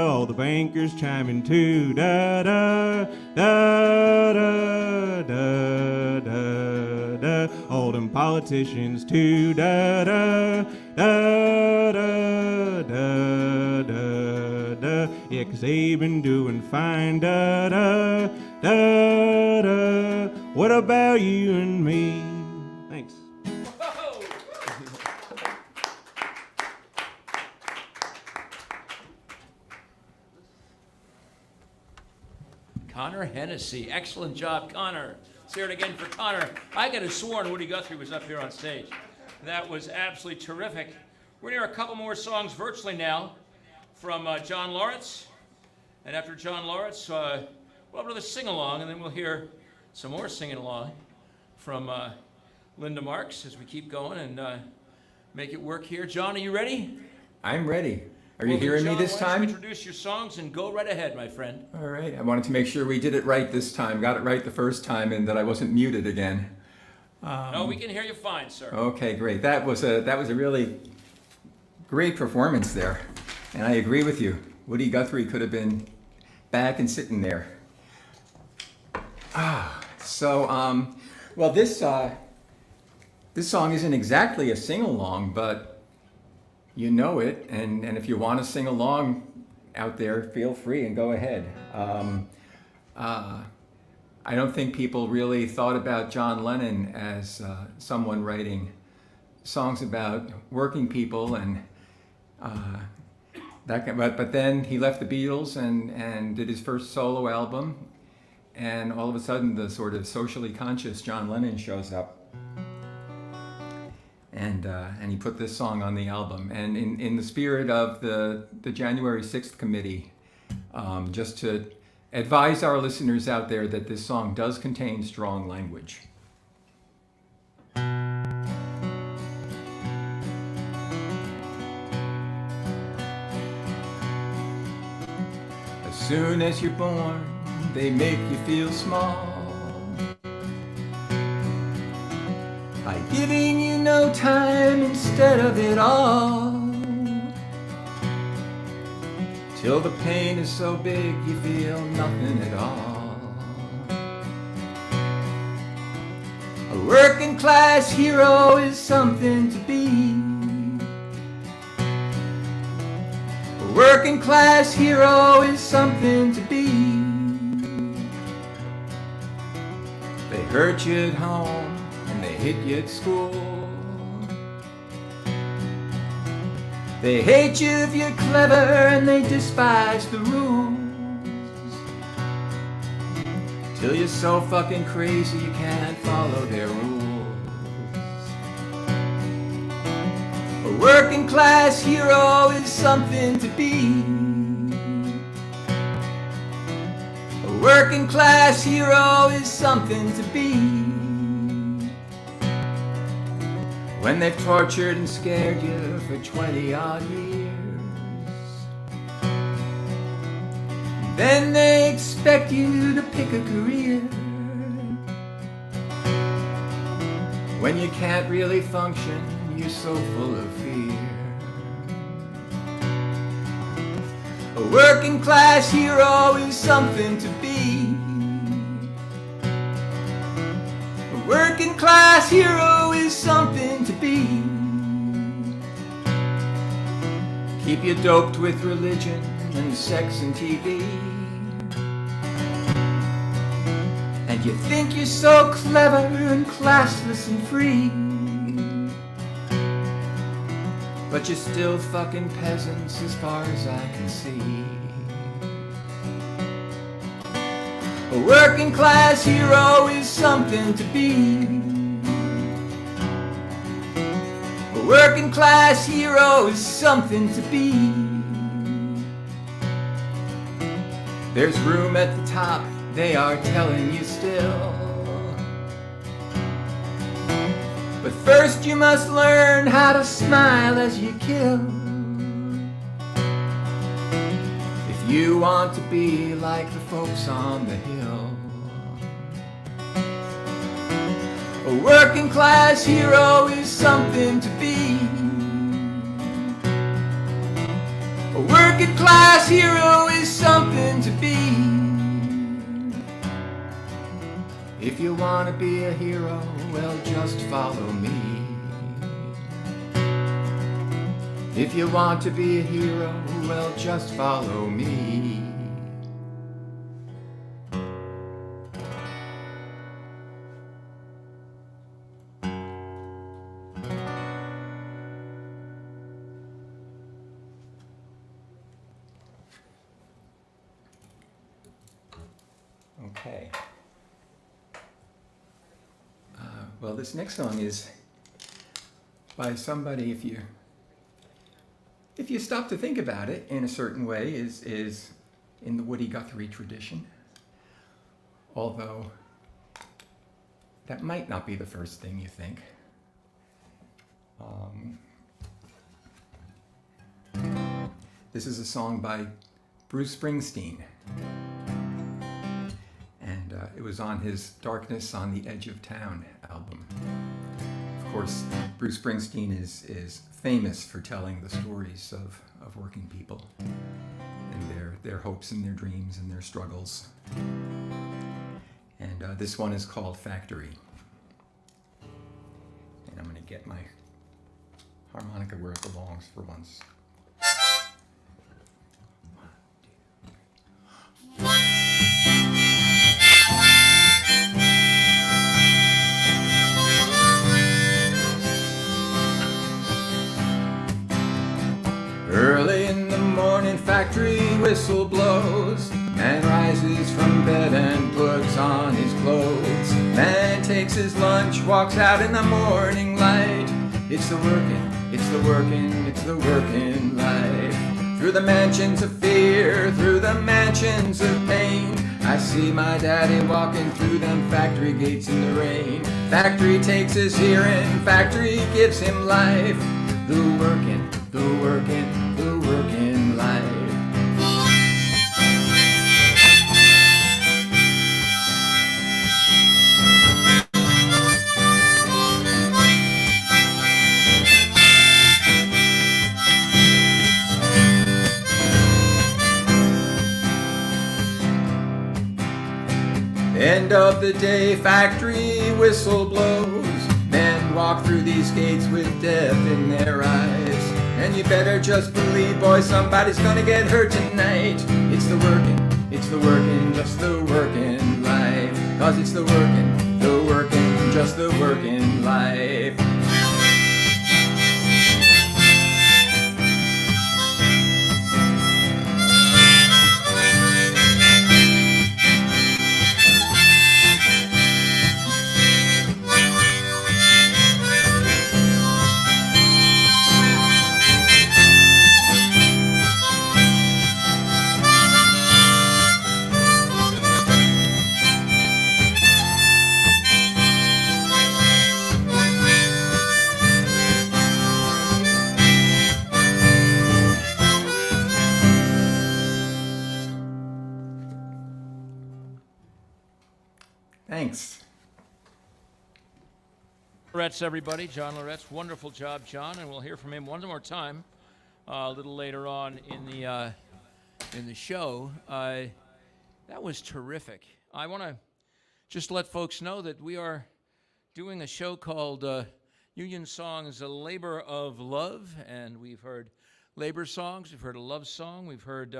All the bankers chiming too. Da da da da da da da. All them politicians too. Da da da da da da da. Yeah, 'cause they've been doing fine. Da da da da. What about you and me? Thanks. Connor Hennessy. Excellent job, Connor. Let's hear it again for Connor. I could have sworn Woody Guthrie was up here on stage. That was absolutely terrific. We're going to hear a couple more songs virtually now from John Lawrence. And after John Lawrence, we'll have another sing-along, and then we'll hear some more singing along from Linda Marks as we keep going and make it work here. John, are you ready? I'm ready. Are you Well, hearing John, me this why don't you time? introduce your songs and go right ahead, my friend. All right. I wanted to make sure we did it right this time. Got it right the first time, and that I wasn't muted again. No, we can hear you fine, sir. Okay, great. That was a really great performance there, and I agree with you. Woody Guthrie could have been back and sitting there. Well, this song isn't exactly a sing-along, but you know it, and if you want to sing along out there, feel free and go ahead. I don't think people really thought about John Lennon as someone writing songs about working people and but then he left the Beatles and did his first solo album, and all of a sudden the sort of socially conscious John Lennon shows up. And he put this song on the album. And in the spirit of the January 6th committee, just to advise our listeners out there that this song does contain strong language. As soon as you're born, they make you feel small by giving you no time instead of it all, till the pain is so big you feel nothing at all. A working class hero is something to be. A working class hero is something to be. They hurt you at home, they hit you at school. They hate you if you're clever and they despise the rules, till you're so fucking crazy you can't follow their rules. A working class hero is something to be. A working class hero is something to be. When they've tortured and scared you for 20-odd years, then they expect you to pick a career. When you can't really function, you're so full of fear. A working class hero is something to be. A working class hero is something to be. Keep you doped with religion and sex and TV. And you think you're so clever and classless and free, but you're still fucking peasants as far as I can see. A working class hero is something to be. A working class hero is something to be. There's room at the top, they are telling you still. But first you must learn how to smile as you kill. If you want to be like the folks on the hill. A working class hero is something to be. A working class hero is something to be. If you want to be a hero, well, just follow me. If you want to be a hero, well, just follow me. Okay. Well, this next song is by somebody, if you stop to think about it in a certain way, is in the Woody Guthrie tradition. Although that might not be the first thing you think. This is a song by Bruce Springsteen. And it was on his Darkness on the Edge of Town album. Of course, Bruce Springsteen is famous for telling the stories of working people and their hopes and their dreams and their struggles. And this one is called Factory. And I'm going to get my harmonica where it belongs for once. Early in the morning, factory whistle blows. Man rises from bed and puts on his clothes. Man takes his lunch, walks out in the morning light. It's the working, it's the working, it's the working life. Through the mansions of fear, through the mansions of pain, I see my daddy walking through them factory gates in the rain. Factory takes his hearing, factory gives him life. The working, the working, the working life. End of the day, factory whistle blows. Men walk through these gates with death in their eyes. And you better just believe, boy, somebody's gonna get hurt tonight. It's the working, just the working life. 'Cause it's the working, just the working life. Thanks. Loretz, everybody. John Loretz. Wonderful job, John, and we'll hear from him one more time a little later on in the show. That was terrific. I want to just let folks know that we are doing a show called Union Songs, A Labor of Love, and we've heard labor songs, we've heard a love song, we've heard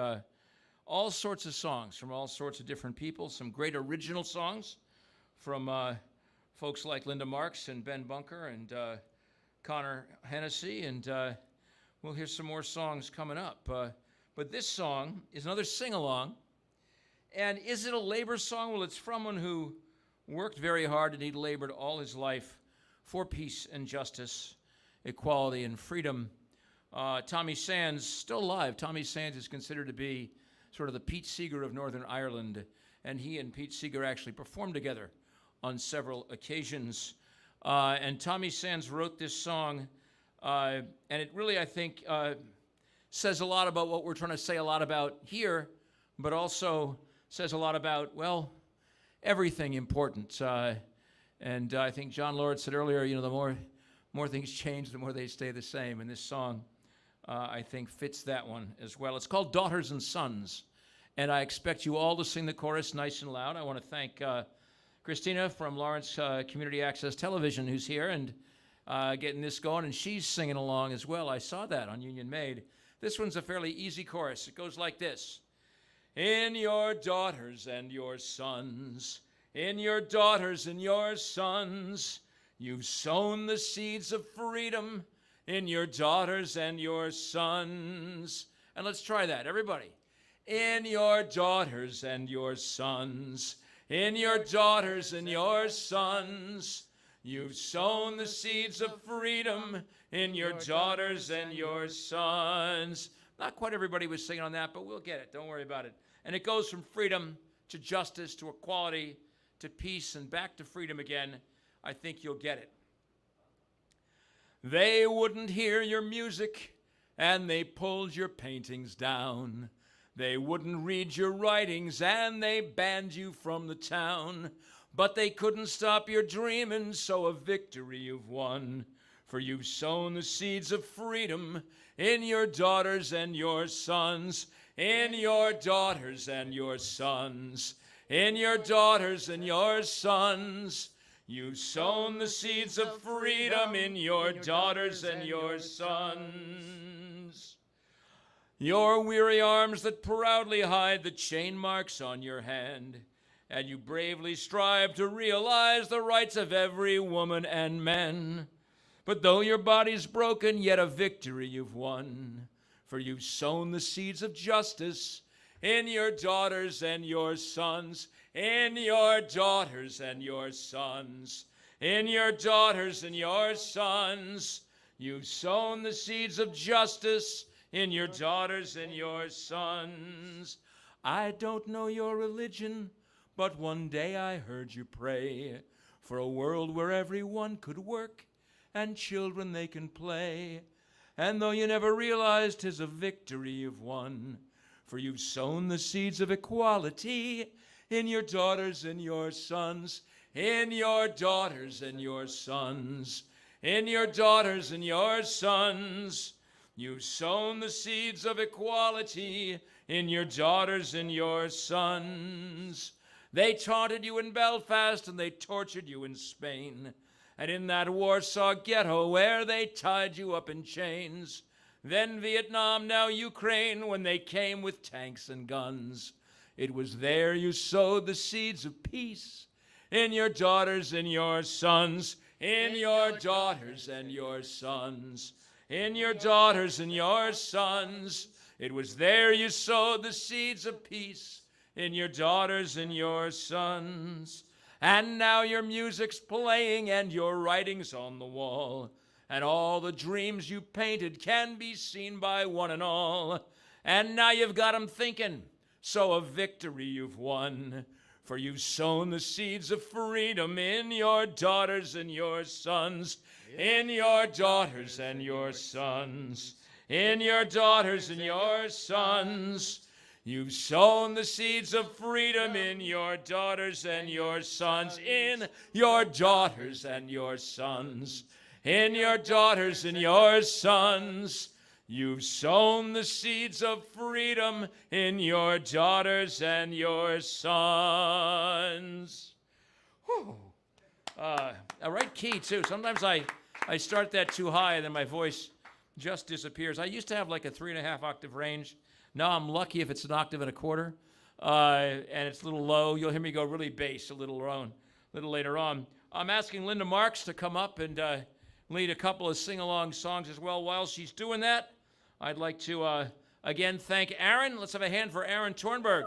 all sorts of songs from all sorts of different people, some great original songs from folks like Linda Marks and Ben Bunker and Connor Hennessy, and we'll hear some more songs coming up. But this song is another sing-along. And is it a labor song? Well, it's from one who worked very hard and he labored all his life for peace and justice, equality and freedom. Tommy Sands, still alive. Tommy Sands is considered to be sort of the Pete Seeger of Northern Ireland, and he and Pete Seeger actually performed together on several occasions. And Tommy Sands wrote this song, and it really, I think, says a lot about what we're trying to say a lot about here, but also says a lot about, well, everything important. And I think John Lord said earlier, you know, the more things change, the more they stay the same. And this song, I think, fits that one as well. It's called Daughters and Sons. And I expect you all to sing the chorus nice and loud. I want to thank Christina from Lawrence Community Access Television, who's here and getting this going. And she's singing along as well. I saw that on Union Made. This one's a fairly easy chorus. It goes like this. In your daughters and your sons, in your daughters and your sons, you've sown the seeds of freedom in your daughters and your sons. And let's try that, everybody. In your daughters and your sons, in your daughters and your sons, you've sown the seeds of freedom in your daughters and your sons. Not quite everybody was singing on that, but we'll get it. Don't worry about it. And it goes from freedom to justice to equality to peace and back to freedom again. I think you'll get it. They wouldn't hear your music, and they pulled your paintings down. They wouldn't read your writings, and they banned you from the town. But they couldn't stop your dreaming, so a victory you've won. For you've sown the seeds of freedom in your daughters and your sons, in your daughters and your sons, in your daughters and your sons. You've sown the seeds of freedom in your daughters and your sons. Your weary arms that proudly hide the chain marks on your hand, and you bravely strive to realize the rights of every woman and man. But though your body's broken, yet a victory you've won. For you've sown the seeds of justice in your daughters and your sons, in your daughters and your sons, in your daughters and your sons. You've sown the seeds of justice in your daughters and your sons. I don't know your religion, but one day I heard you pray for a world where everyone could work and children they can play. And though you never realized 'tis a victory you've won, for you've sown the seeds of equality in your daughters and your sons, in your daughters and your sons, in your daughters and your sons. You've sown the seeds of equality in your daughters and your sons. They taunted you in Belfast and they tortured you in Spain, and in that Warsaw ghetto where they tied you up in chains. Then Vietnam, now Ukraine, when they came with tanks and guns. It was there you sowed the seeds of peace in your daughters and your sons, in your daughters and your sons, in your daughters and your sons. It was there you sowed the seeds of peace in your daughters and your sons. And now your music's playing and your writing's on the wall, and all the dreams you painted can be seen by one and all. And now you've got 'em thinking, so a victory you've won. For you've sown the seeds of freedom in your daughters and your sons, in your daughters and your sons, in your daughters and your sons. You've sown the seeds of freedom in your daughters and your sons, in your daughters and your sons, in your daughters and your sons. You've sown the seeds of freedom in your daughters and your sons. Whew. A right key, too. Sometimes I start that too high, and then my voice just disappears. I used to have like a 3.5 octave range. Now I'm lucky if it's an octave and a quarter, and it's a little low. You'll hear me go really bass a little later on. I'm asking Linda Marks to come up and lead a couple of sing-along songs as well. While she's doing that, I'd like to, again, thank Aaron. Let's have a hand for Aaron Tornberg,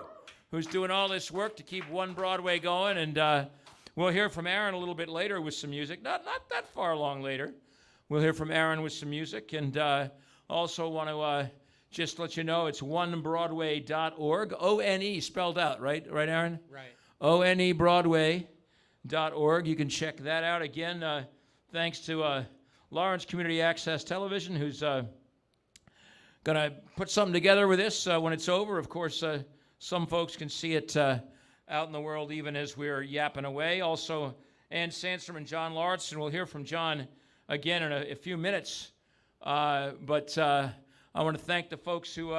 who's doing all this work to keep One Broadway going. And we'll hear from Aaron a little bit later with some music. Not that far along later. We'll hear from Aaron with some music. And also want to just let you know it's onebroadway.org. O-N-E spelled out, right, Aaron? Right. onebroadway.org. You can check that out. Again, thanks to Lawrence Community Access Television, who's going to put something together with this when it's over. Of course, some folks can see it out in the world even as we're yapping away. Also, Ann Sandstrom and John Lawrence, and we'll hear from John again in a few minutes. But I want to thank the folks who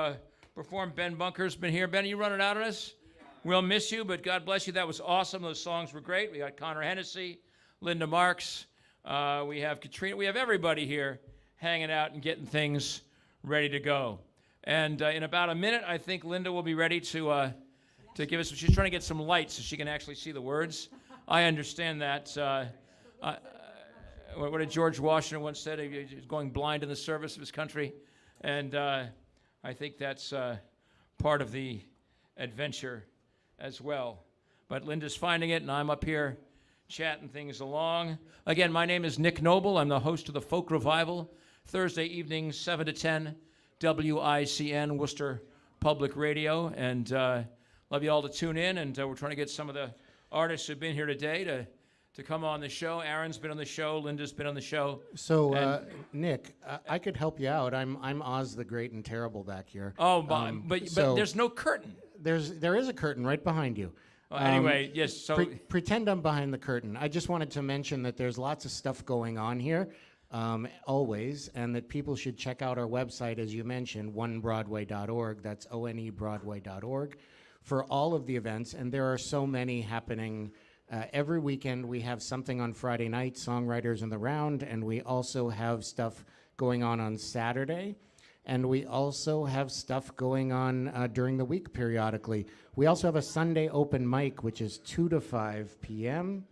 performed. Ben Bunker's been here. Ben, are you running out on us? Yeah. We'll miss you, but God bless you. That was awesome. Those songs were great. We got Connor Hennessy, Linda Marks. We have Katrina. We have everybody here hanging out and getting things ready to go. And in about a minute, I think Linda will be ready to give us. She's trying to get some lights so she can actually see the words. I understand that. What did George Washington once said? He's going blind in the service of his country. And I think that's part of the adventure as well. But Linda's finding it, and I'm up here chatting things along. Again, my name is Nick Noble. I'm the host of the Folk Revival, Thursday evenings, 7 to 10, WICN, Worcester Public Radio. And love you all to tune in. And we're trying to get some of the artists who've been here today to come on the show. Aaron's been on the show. Linda's been on the show. So, Nick, I could help you out. I'm Oz the Great and Terrible back here. Oh, but there's no curtain. There is a curtain right behind you. Well, anyway, yes. So pretend I'm behind the curtain. I just wanted to mention that there's lots of stuff going on here, always, and that people should check out our website, as you mentioned, onebroadway.org. That's onebroadway.org for all of the events, and there are so many happening. Every weekend we have something on Friday night, Songwriters in the Round, and we also have stuff going on Saturday. And we also have stuff going on during the week periodically. We also have a Sunday open mic, which is 2 to 5 p.m.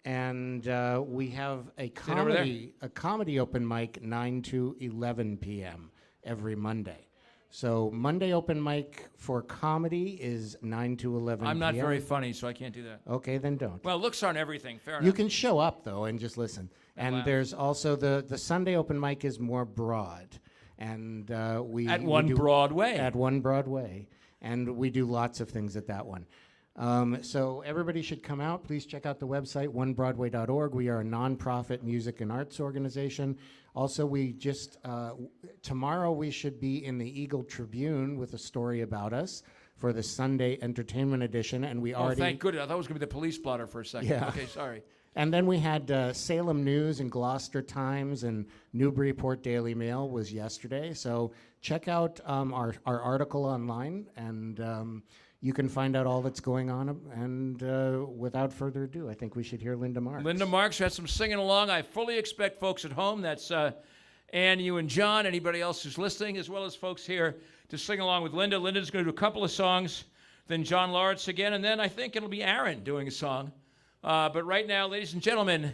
And we have a comedy open mic, 9 to 11 p.m. every Monday. So Monday open mic for comedy is 9 to 11 p.m. I'm not very funny, so I can't do that. Okay, then don't. Well, looks aren't everything. Fair enough. You can show up, though, and just listen. And there's also the Sunday open mic is more broad. And At One Broadway. At One Broadway. And we do lots of things at that one. So everybody should come out. Please check out the website, onebroadway.org. We are a nonprofit music and arts organization. Also, we just, tomorrow we should be in the Eagle Tribune with a story about us for the Sunday Entertainment Edition. And we already... Oh, thank goodness. I thought it was going to be the police blotter for a second. Yeah. Okay, sorry. And then we had Salem News and Gloucester Times and Newburyport Daily Mail was yesterday. So check out our article online, and you can find out all that's going on. And without further ado, I think we should hear Linda Marks. Linda Marks has some singing along. I fully expect folks at home, that's Ann, you and John, anybody else who's listening, as well as folks here, to sing along with Linda. Linda's going to do a couple of songs, then John Lawrence again, and then I think it'll be Aaron doing a song. But right now, ladies and gentlemen,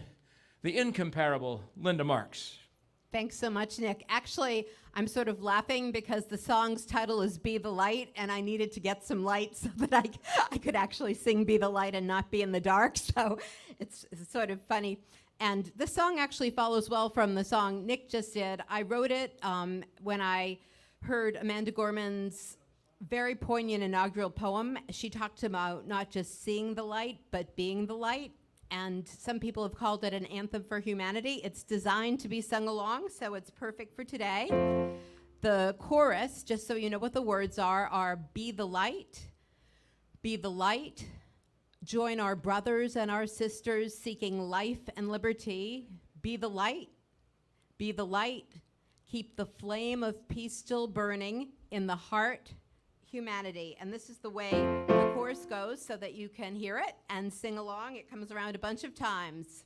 the incomparable Linda Marks. Thanks so much, Nick. Actually, I'm sort of laughing because the song's title is Be the Light, and I needed to get some light so that I could actually sing Be the Light and not be in the dark, so it's sort of funny. And the song actually follows well from the song Nick just did. I wrote it when I heard Amanda Gorman's very poignant inaugural poem. She talked about not just seeing the light, but being the light. And some people have called it an anthem for humanity. It's designed to be sung along, so it's perfect for today. The chorus, just so you know what the words are be the light, join our brothers and our sisters seeking life and liberty. Be the light, keep the flame of peace still burning in the heart, humanity. And this is the way the chorus goes so that you can hear it and sing along. It comes around a bunch of times.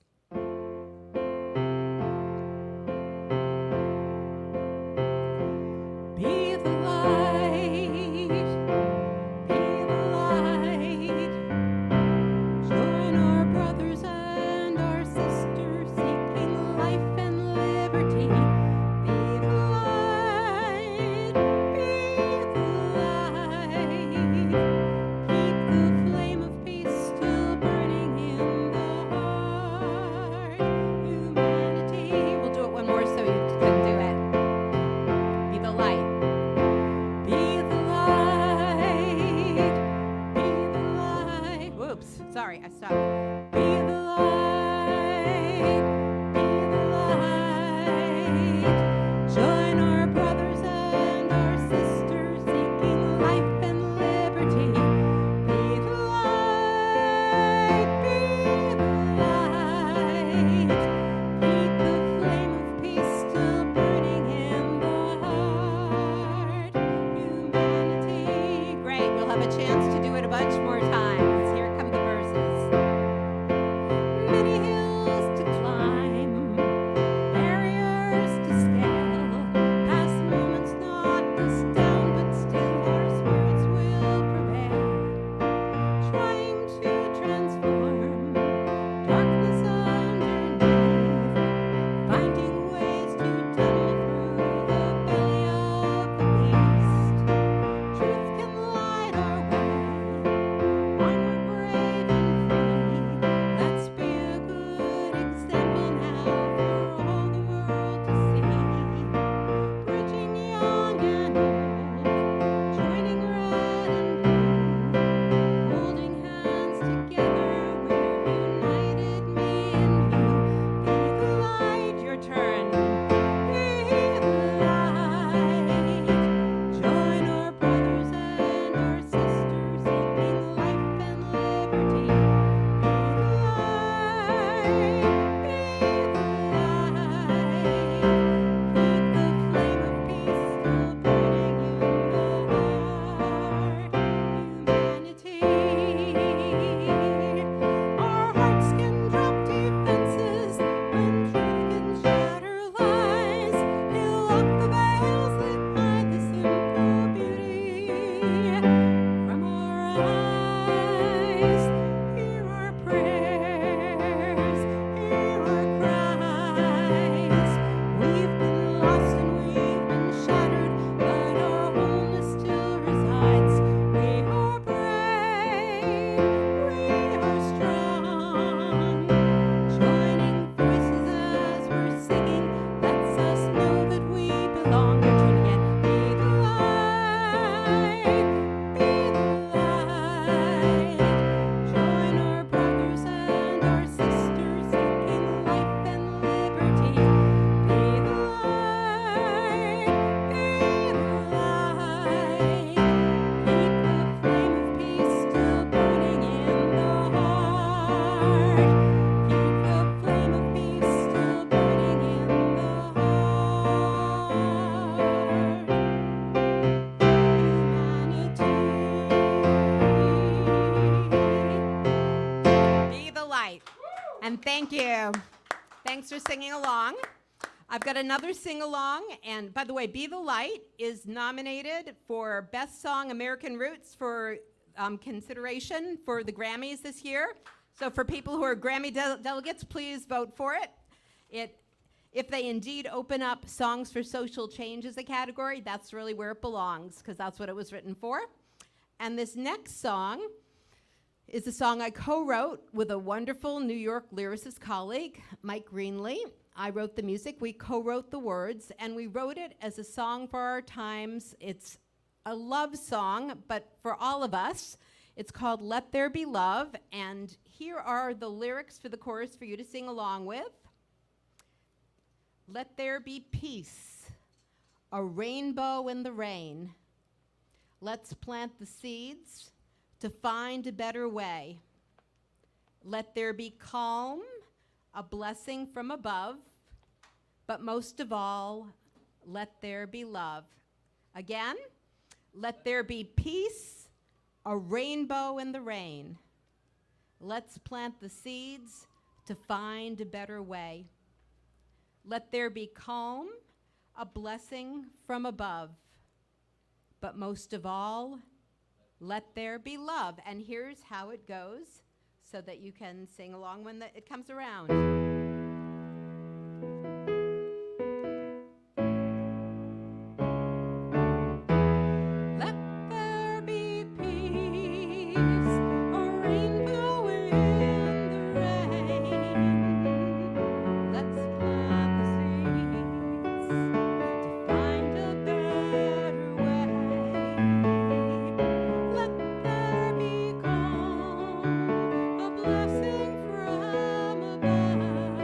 Thanks for singing along. I've got another sing-along, and by the way, Be the Light is nominated for Best Song American Roots for consideration for the Grammys this year. So for people who are Grammy delegates, please vote for it. If they indeed open up Songs for Social Change as a category, that's really where it belongs, because that's what it was written for. And this next song is a song I co-wrote with a wonderful New York lyricist colleague, Mike Greenlee. I wrote the music, we co-wrote the words, and we wrote it as a song for our times. It's a love song, but for all of us. It's called Let There Be Love, and here are the lyrics for the chorus for you to sing along with. Let there be peace, a rainbow in the rain. Let's plant the seeds to find a better way. Let there be calm, a blessing from above, but most of all, let there be love. Again, let there be peace, a rainbow in the rain. Let's plant the seeds to find a better way. Let there be calm, a blessing from above, but most of all, let there be love. And here's how it goes so that you can sing along when it comes around. Let there be peace, a rainbow in the rain. Let's plant the seeds to find a better way. Let there be calm, a blessing from above,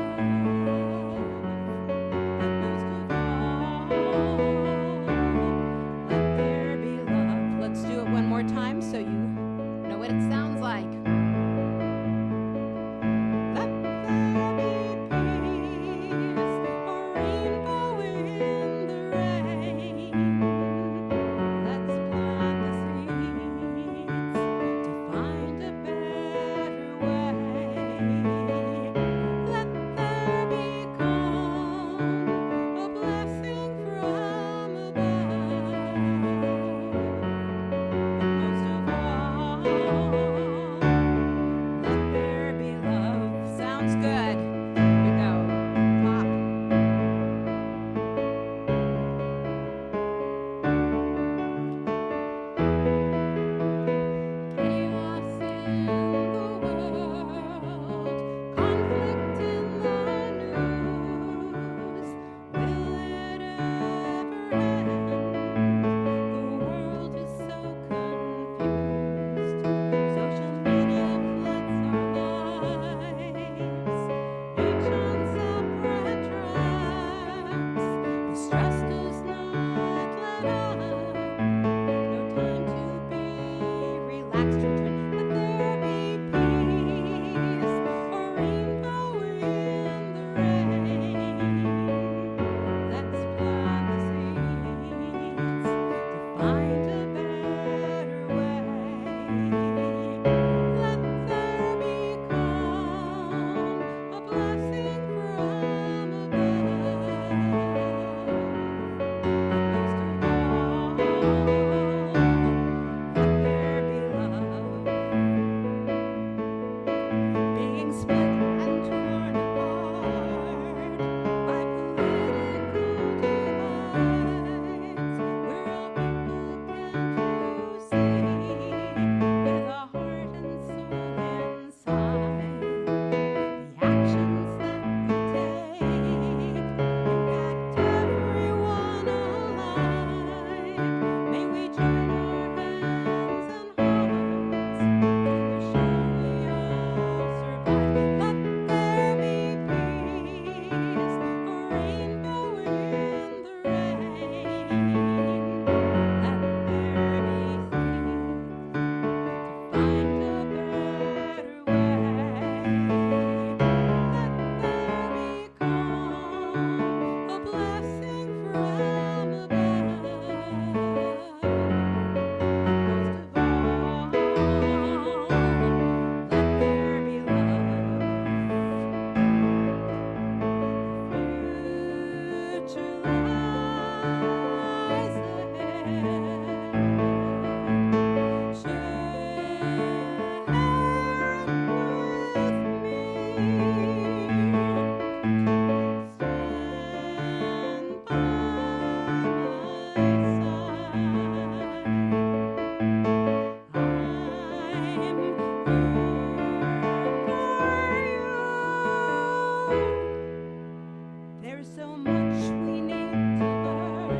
There's so much we need to learn,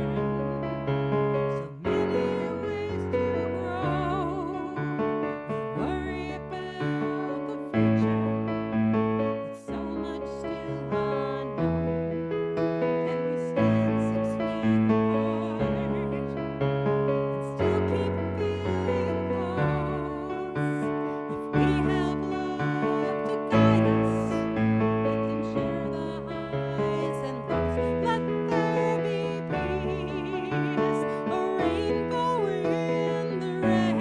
so many ways to grow. We worry about the future, with so much still unknown. Can we stand 6 feet apart and still keep feeling close? If we have love to guide us, we can share the highs and lows. Let there be peace, a rainbow in the rain.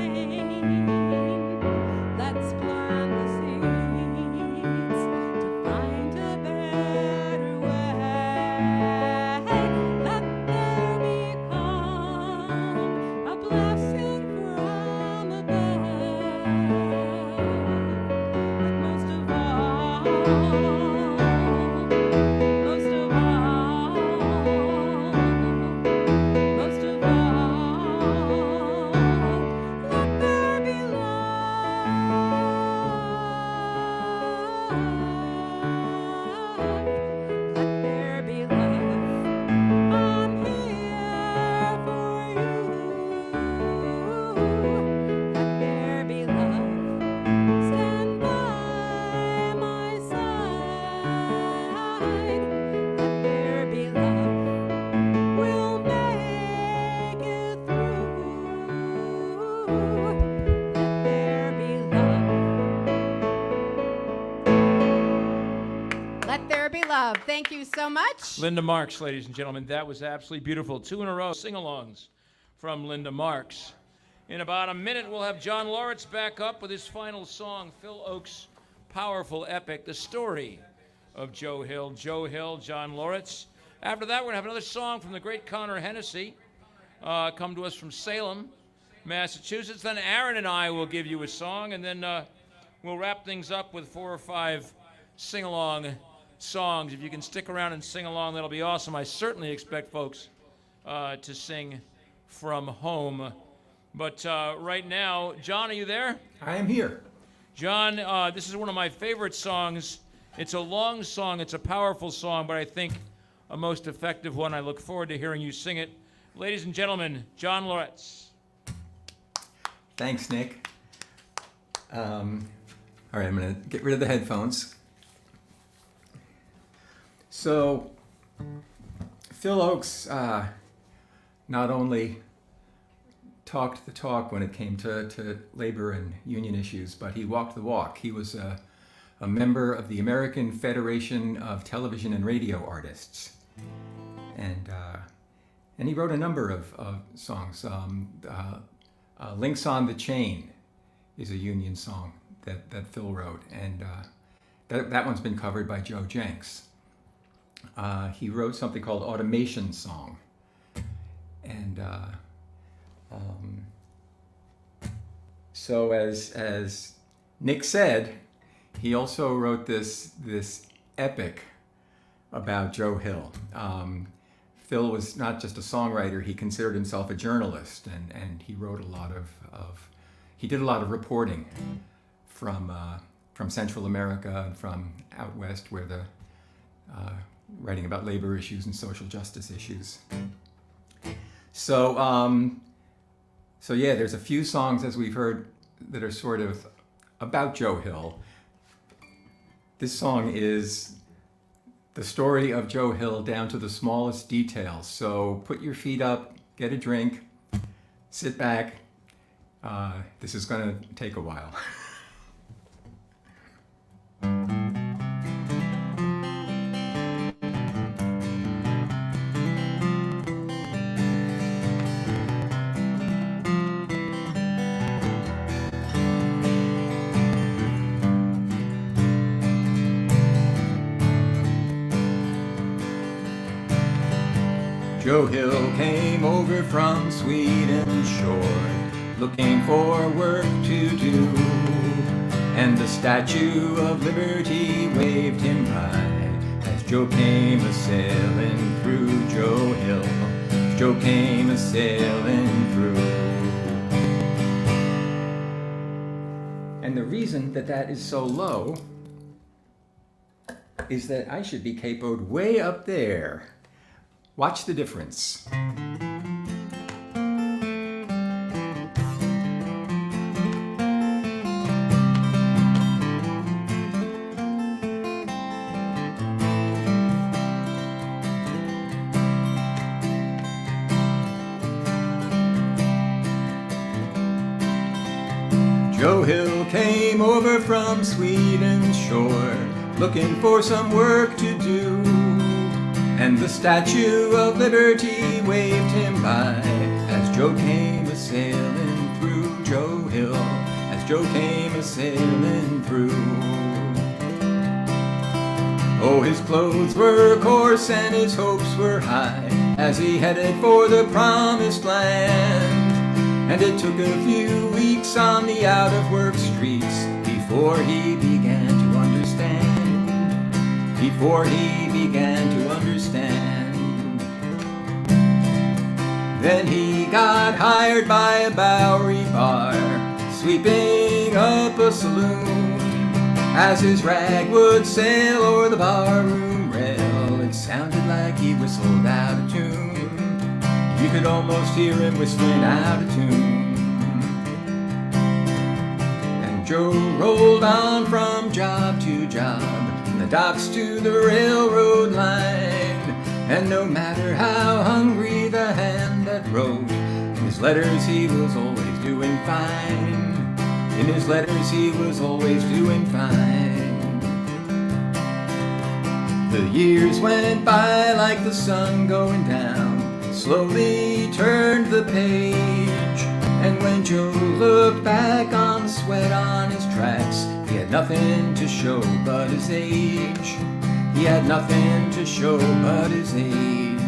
Let's plant the seeds to find a better way. Let there be calm, a blessing from above. But most of all, most of all, most of all, let there be love. Let there be love. I'm here for you. Let there be love. Stand by my side. Let there be love. We'll make it through. Let there be love. Let there be love. Thank you so much. Linda Marks, ladies and gentlemen, that was absolutely beautiful. 2 in a row sing-alongs from Linda Marks. In about a minute, we'll have John Loritz back up with his final song, Phil Oakes' powerful epic, The Story of Joe Hill. Joe Hill, John Loritz. After that, we're going to have another song from the great Connor Hennessy, come to us from Salem, Massachusetts. Then Aaron and I will give you a song, and then we'll wrap things up with 4 or 5 sing-along songs. If you can stick around and sing along, that'll be awesome. I certainly expect folks to sing from home. But right now, John, are you there? I am here. John, this is one of my favorite songs. It's a long song. It's a powerful song, but I think a most effective one. I look forward to hearing you sing it. Ladies and gentlemen, John Loritz. Thanks, Nick. All right, I'm going to get rid of the headphones. So, Phil Oakes not only talked the talk when it came to labor and union issues, but he walked the walk. He was a member of the American Federation of Television and Radio Artists. And he wrote a number of songs. Links on the Chain is a union song that Phil wrote, and that one's been covered by Joe Jenks. He wrote something called Automation Song. And so as Nick said, he also wrote this epic about Joe Hill. Phil was not just a songwriter, he considered himself a journalist, and he wrote a lot he did a lot of reporting from Central America and from out west, where writing about labor issues and social justice issues. So yeah, there's a few songs, as we've heard, that are sort of about Joe Hill. This song is the story of Joe Hill down to the smallest details. So put your feet up, get a drink, sit back. This is going to take a while. Joe Hill came over from Sweden shore, looking for work to do, and the Statue of Liberty waved him by as Joe came a-sailing through. Joe Hill, Joe came a-sailing through. And the reason that is so low is that I should be capoed way up there. Watch the difference. Joe Hill came over from Sweden's shore, looking for some work to do. And the Statue of Liberty waved him by as Joe came a-sailing through. Joe Hill, as Joe came a-sailing through. Oh, his clothes were coarse and his hopes were high as he headed for the promised land. And it took a few weeks on the out-of-work streets before he began to understand. Before he began to understand. Then he got hired by a Bowery bar, sweeping up a saloon. As his rag would sail o'er the barroom rail, it sounded like he whistled out of tune. You could almost hear him whistling out of tune. And Joe rolled on from job to job, from the docks to the railroad line. And no matter how hungry the hand that wrote, in his letters he was always doing fine. In his letters he was always doing fine. The years went by like the sun going down, slowly turned the page. And when Joe looked back on the sweat on his tracks, he had nothing to show but his age. He had nothing to show but his age.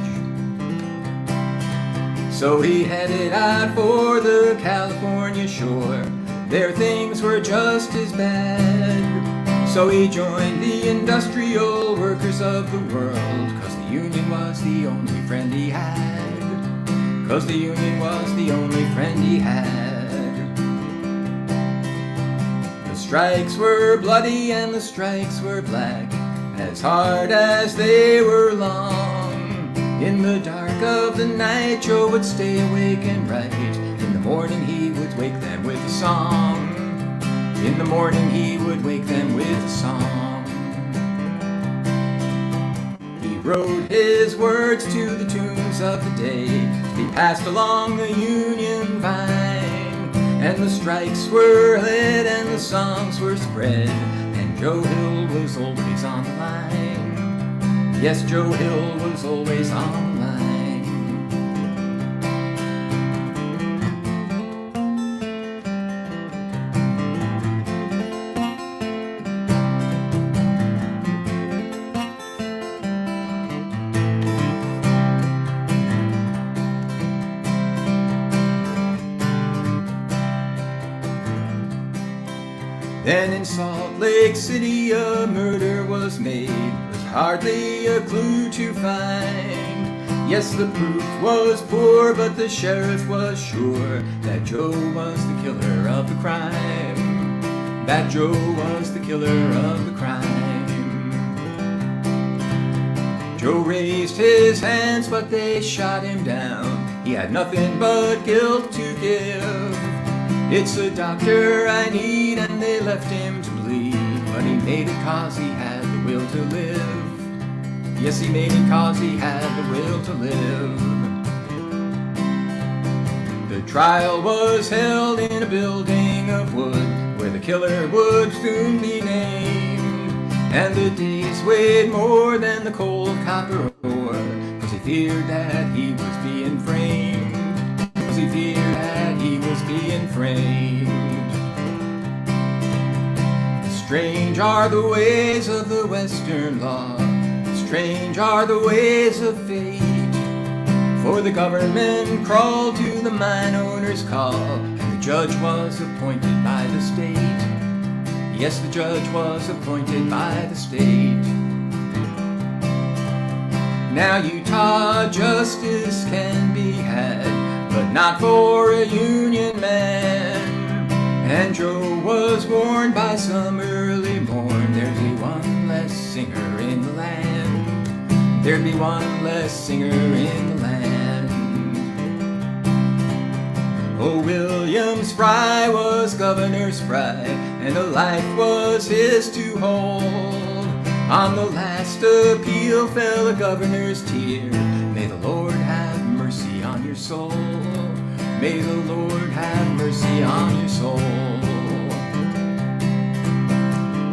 So he headed out for the California shore. There things were just as bad. So he joined the industrial workers of the world, 'cause the union was the only friend he had. 'Cause the union was the only friend he had. The strikes were bloody and the strikes were black, as hard as they were long. In the dark of the night, Joe would stay awake and write. In the morning he would wake them with a song. In the morning he would wake them with a song. He wrote his words to the tunes of the day, to be passed along the Union vine. And the strikes were lit and the songs were spread, and Joe Hill was always on the line. Yes, Joe Hill was always on the line. Then in Salt Lake City a murder was made, with hardly a clue to find. Yes, the proof was poor, but the sheriff was sure that Joe was the killer of the crime. That Joe was the killer of the crime. Joe raised his hands, but they shot him down. He had nothing but guilt to give. It's a doctor I need, and they left him to bleed. But he made it 'cause he had the will to live. Yes, he made it 'cause he had the will to live. The trial was held in a building of wood, where the killer would soon be named. And the days weighed more than the cold copper ore, 'cause he feared that he was being framed. 'Cause he feared that he was being framed. Strange are the ways of the Western law, strange are the ways of fate. For the government crawled to the mine owner's call, and the judge was appointed by the state. Yes, the judge was appointed by the state. Now Utah justice can be had, but not for a union man. And Joe was warned by some early morn, there'd be one less singer in there'd be one less singer in the land. Oh, William Spry was Governor's pride, and a life was his to hold. On the last appeal fell a governor's tear. May the Lord have mercy on your soul. May the Lord have mercy on your soul.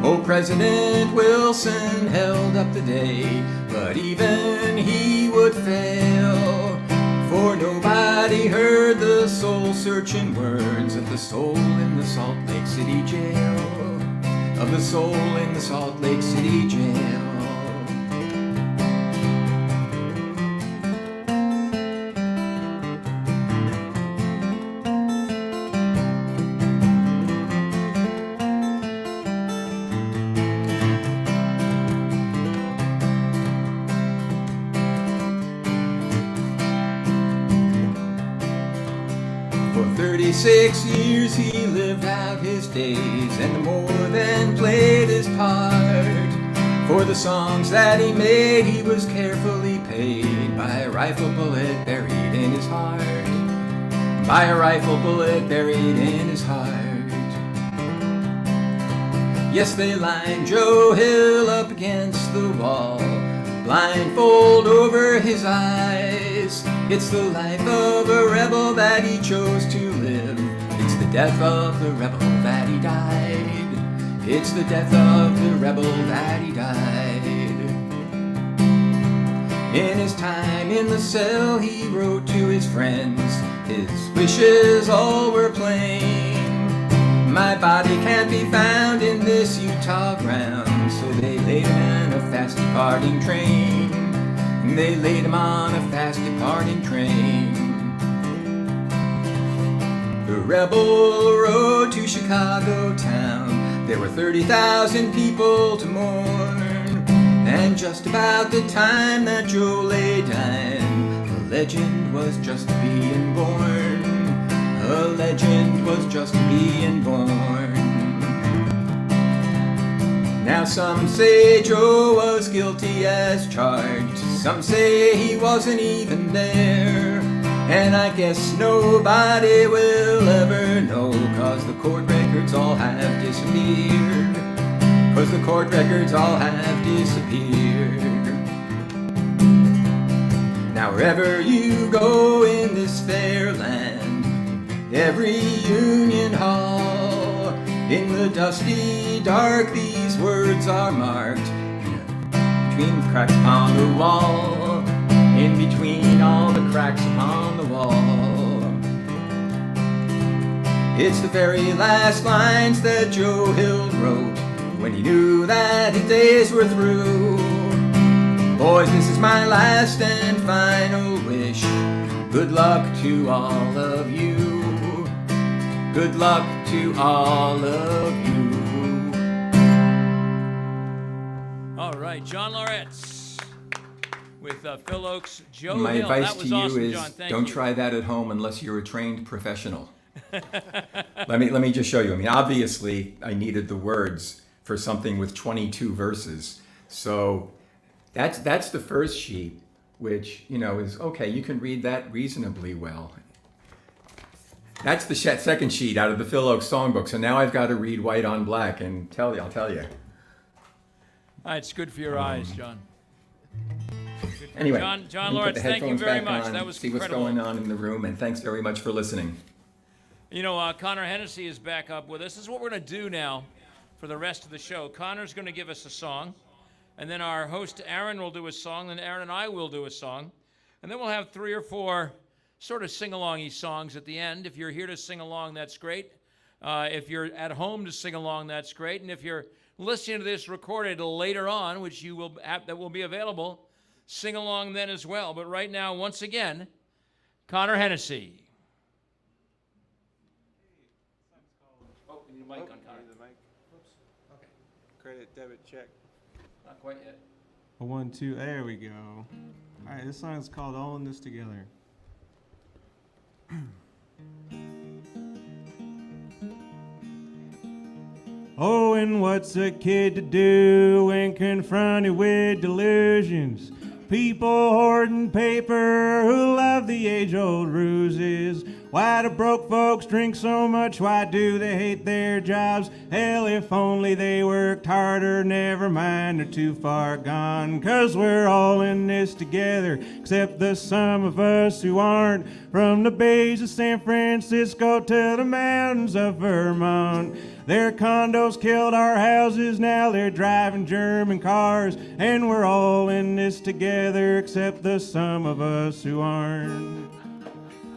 Oh, President Wilson held up the day, but even he would fail. For nobody heard the soul-searching words of the soul in the Salt Lake City jail. Of the soul in the Salt Lake City jail. For 36 years he lived out his days, and more than played his part. For the songs that he made, he was carefully paid by a rifle bullet buried in his heart. By a rifle bullet buried in his heart. Yes, they lined Joe Hill up against the wall, blindfold over his eyes. It's the life of a rebel that he chose to live. It's the death of the rebel that he died. It's the death of the rebel that he died. In his time in the cell, he wrote to his friends. His wishes all were plain. My body can't be found in this Utah ground, so they laid him in a fast departing train. They laid him on a fast departing train. The rebel rode to Chicago town. There were 30,000 people to mourn. And just about the time that Joe lay dying, a legend was just being born. A legend was just being born. Now some say Joe was guilty as charged. Some say he wasn't even there. And I guess nobody will ever know, 'cause the court records all have disappeared. 'Cause the court records all have disappeared. Now wherever you go in this fair land, every union hall, in the dusty dark these words are marked. Between the cracks upon the wall, in between all the cracks upon the wall. It's the very last lines that Joe Hill wrote when he knew that his days were through. Boys, this is my last and final wish. Good luck to all of you. Good luck to all of you. All right, John Lauretz with Phil Oakes, Joe My Hill. advice That was to you awesome, is John. Thank don't you. try that at home unless you're a trained professional. Let me just show you. I mean, obviously, I needed the words for something with 22 verses. So that's the first sheet, which, you know, is okay. You can read that reasonably well. That's the second sheet out of the Phil Oakes songbook. So now I've got to read white on black and I'll tell you. It's good for your eyes, John. Anyway, John let me put Lauretz, the thank you headphones very back much. on, That was see incredible. what's going on in the room, and thanks very much for listening. You know, Connor Hennessy is back up with us. This is what we're going to do now for the rest of the show. Connor's going to give us a song, and then our host Aaron will do a song, then Aaron and I will do a song, and then we'll have 3 or 4 sort of sing-along-y songs at the end. If you're here to sing along, that's great. If you're at home to sing along, that's great. And if you're listening to this recorded later on, which you will have, that will be available, sing along then as well. But right now, once again, Connor Hennessy. Oh, we need a mic on Connor. Okay. Credit, debit, check. Not quite yet. A 1, 2, there we go. All right, this song is called All in This Together. Oh, and what's a kid to do when confronted with delusions? People hoarding paper who love the age-old ruses. Why do broke folks drink so much? Why do they hate their jobs? Hell, if only they worked harder. Never mind, they're too far gone. 'Cause we're all in this together, except the some of us who aren't. From the bays of San Francisco to the mountains of Vermont. Their condos killed our houses, now they're driving German cars. And we're all in this together, except the some of us who aren't.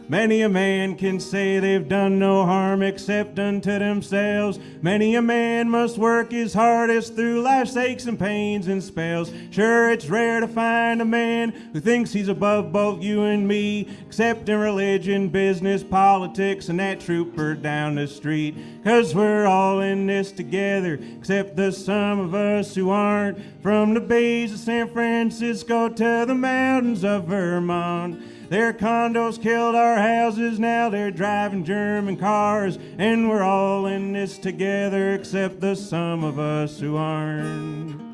Many a man can say they've done no harm except unto themselves. Many a man must work his hardest through life's aches and pains and spells. Sure, it's rare to find a man who thinks he's above both you and me, except in religion, business, politics, and that trooper down the street. 'Cause we're all in this together, except the some of us who aren't. From the bays of San Francisco to the mountains of Vermont. Their condos killed our houses, now they're driving German cars. And we're all in this together, except the some of us who aren't.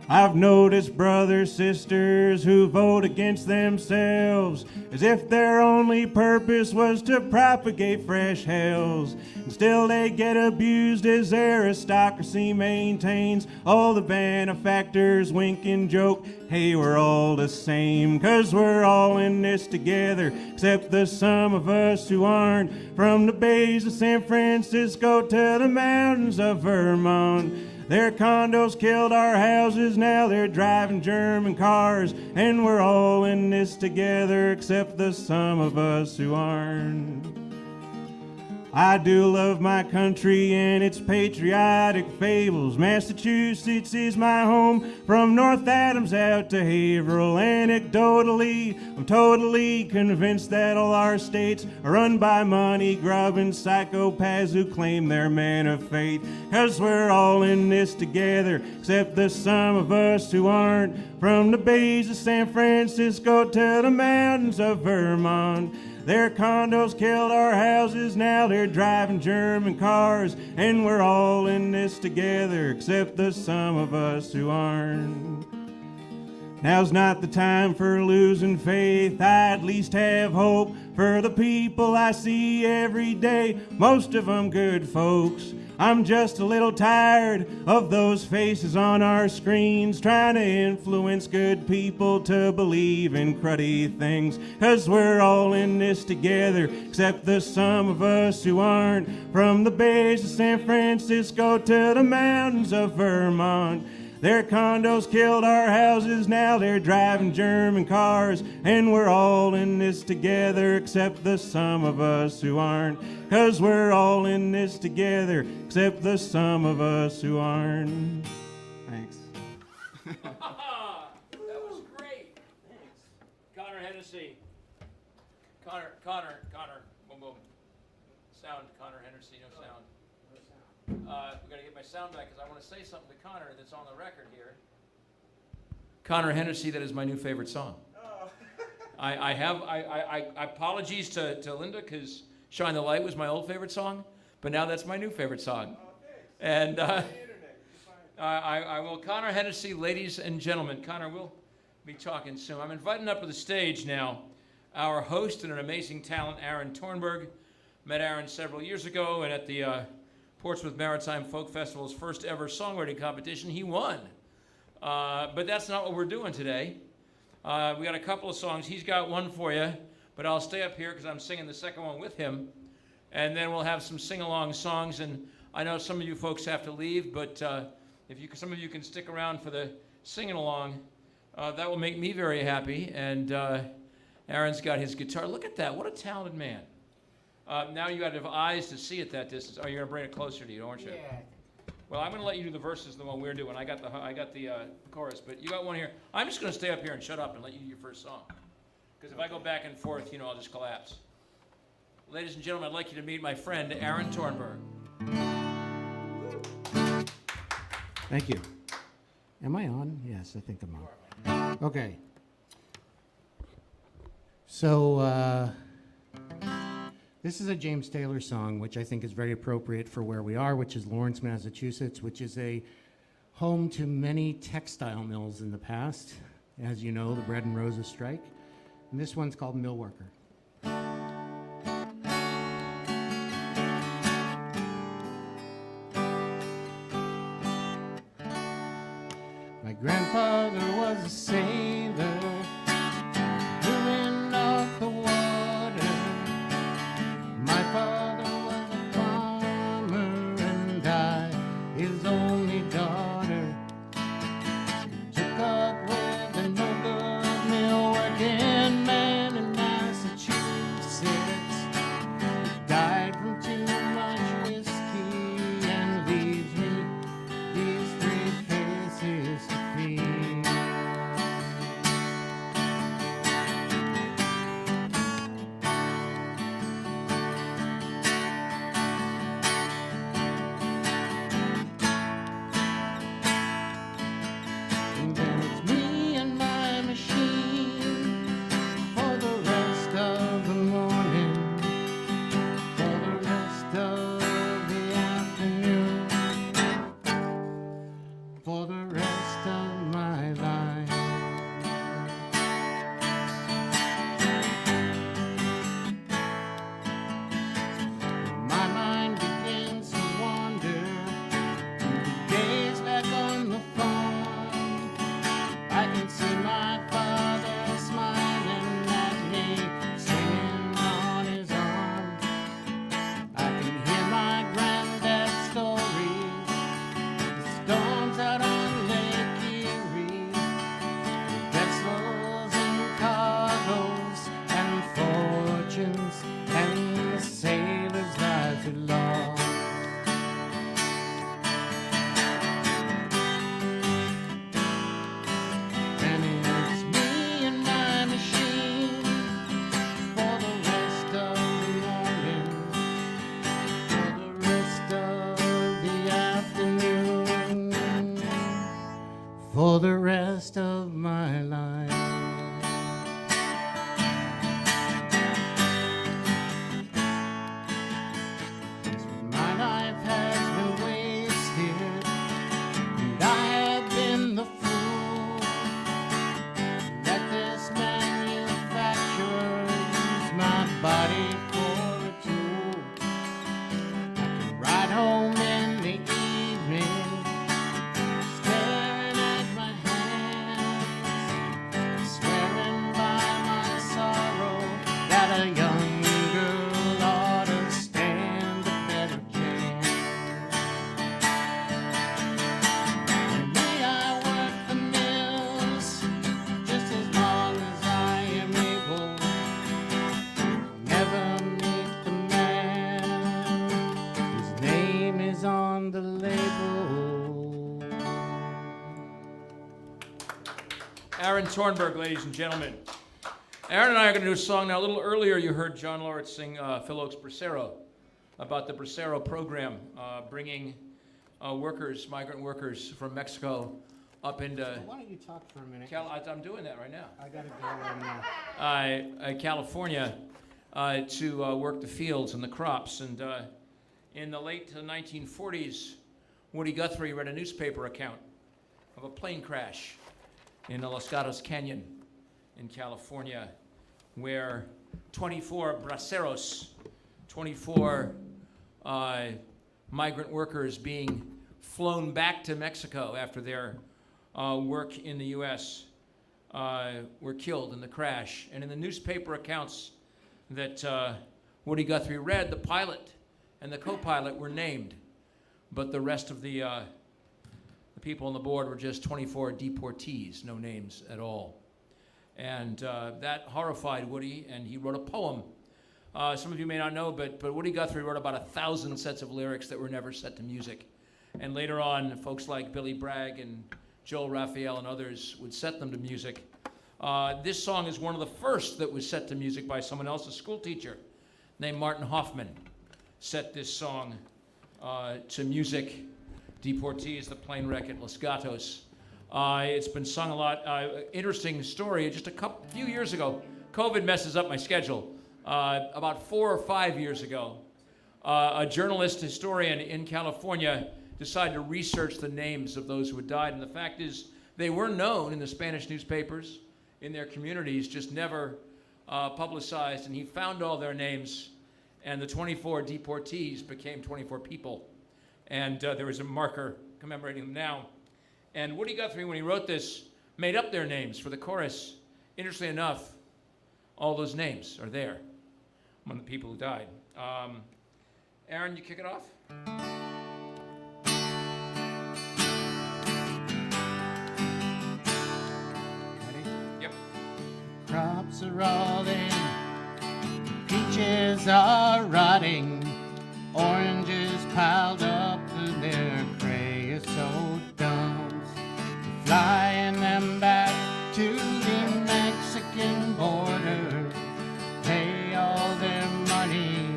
I've noticed brothers, sisters who vote against themselves, as if their only purpose was to propagate fresh hells. And still they get abused as aristocracy maintains. All the benefactors wink and joke, hey, we're all the same. 'Cause we're all in this together, except the some of us who aren't. From the bays of San Francisco to the mountains of Vermont. Their condos killed our houses, now they're driving German cars. And we're all in this together, except the some of us who aren't. I do love my country and its patriotic fables. Massachusetts is my home, from North Adams out to Haverhill. Anecdotally, I'm totally convinced that all our states are run by money-grubbing psychopaths who claim they're men of faith. 'Cause we're all in this together, except the some of us who aren't. From the bays of San Francisco to the mountains of Vermont. Their condos killed our houses, now they're driving German cars. And we're all in this together, except the some of us who aren't. Now's not the time for losing faith, I at least have hope for the people I see every day, most of them good folks. I'm just a little tired of those faces on our screens trying to influence good people to believe in cruddy things. 'Cause we're all in this together, except the some of us who aren't. From the bays of San Francisco to the mountains of Vermont. Their condos killed our houses, now they're driving German cars. And we're all in this together, except the some of us who aren't. 'Cause we're all in this together, except the some of us who aren't. Thanks. That was great. Thanks. Connor Hennessy. Connor. Boom, boom. Sound, Connor Hennessy, no sound. We gotta get my sound back because I want to say something to Connor that's on the record here. Connor Hennessy, that is my new favorite song. I apologies to Linda because Shine the Light was my old favorite song, but now that's my new favorite song. And I will, Connor Hennessy, ladies and gentlemen. Connor, we'll be talking soon. I'm inviting up to the stage now our host and an amazing talent, Aaron Tornberg. Met Aaron several years ago, and at the Portsmouth Maritime Folk Festival's first ever songwriting competition, he won. But that's not what we're doing today. We got a couple of songs. He's got one for you, but I'll stay up here because I'm singing the second one with him. And then we'll have some sing-along songs. And I know some of you folks have to leave, but if some of you can stick around for the singing along, that will make me very happy. And Aaron's got his guitar. Look at that. What a talented man. Now you got to have eyes to see at that distance. Oh, you're going to bring it closer to you, aren't you? Yeah. Well, I'm going to let you do the verses, the one we're doing. I got the chorus, but you got one here. I'm just going to stay up here and shut up and let you do your first song. Because if I go back and forth, I'll just collapse. Ladies and gentlemen, I'd like you to meet my friend, Aaron Tornberg. Thank you. Am I on? Yes, I think I'm on. Okay. So, this is a James Taylor song, which I think is very appropriate for where we are, which is Lawrence, Massachusetts, which is a home to many textile mills in the past. as you know, the Bread and Roses strike. And this one's called Mill Worker. My grandfather was a sailor, doing off the water. My father was a farmer, and I, his only daughter, took up with an old mill working man in Massachusetts. Died from too much whiskey and leaves me these three faces to feed. And then it's me and my machine for the rest of the morning, for the rest of the afternoon, for the rest of my life. My mind begins to wander, gaze back on the farm. I can see my father smiling at me, singing on his arm. I can hear my granddad's stories, the storms out on Lake Erie, the vessels and cargoes and fortunes and the sailors' lives we lost. And it's me and my machine for the rest of the morning, for the rest of the afternoon, for the rest of my life. My life has been wasted, and I have been the fool. Let this manufacturer use my body for a tool. I can ride home in the evening, staring at my hands, swearing by my sorrow that a young girl ought to stand a better chance. And may I work the mills just as long as I am able, never meet the man whose name is on the label. Aaron Tornberg, ladies and gentlemen. Aaron and I are going to do a song now. A little earlier, you heard John Lawrence sing Phil Oakes' Bracero, about the Bracero program, bringing workers, migrant workers from Mexico up into Why don't you talk for a minute? I'm doing that right now. I gotta go and California to work the fields and the crops. And in the late 1940s, Woody Guthrie read a newspaper account of a plane crash in the Los Gatos Canyon in California, where 24 braceros, 24 migrant workers being flown back to Mexico after their work in the U.S. Were killed in the crash. And in the newspaper accounts that Woody Guthrie read, the pilot and the co-pilot were named, but the rest of the people on the board were just 24 deportees, no names at all. And that horrified Woody, and he wrote a poem. Some of you may not know, but Woody Guthrie wrote about 1,000 sets of lyrics that were never set to music. And later on, folks like Billy Bragg and Joel Raphael and others would set them to music. This song is one of the first that was set to music by someone else, a school teacher named Martin Hoffman. Set this song to music. Deportees, the plane wreck at Los Gatos. It's been sung a lot. Interesting story, just few years ago, COVID messes up my schedule. About 4 or 5 years ago, a journalist historian in California decided to research the names of those who had died. And the fact is, They were known in the Spanish newspapers, in their communities, just never publicized. And he found all their names, and the 24 deportees became 24 people. And there is a marker commemorating them now. And Woody Guthrie, when he wrote this, made up their names for the chorus. Interestingly enough, all those names are there among the people who died. Aaron, you kick it off? Yep. Crops are all in, peaches are rotting, oranges piled up in their creosote dumps, flying them back to the Mexican border, pay all their money,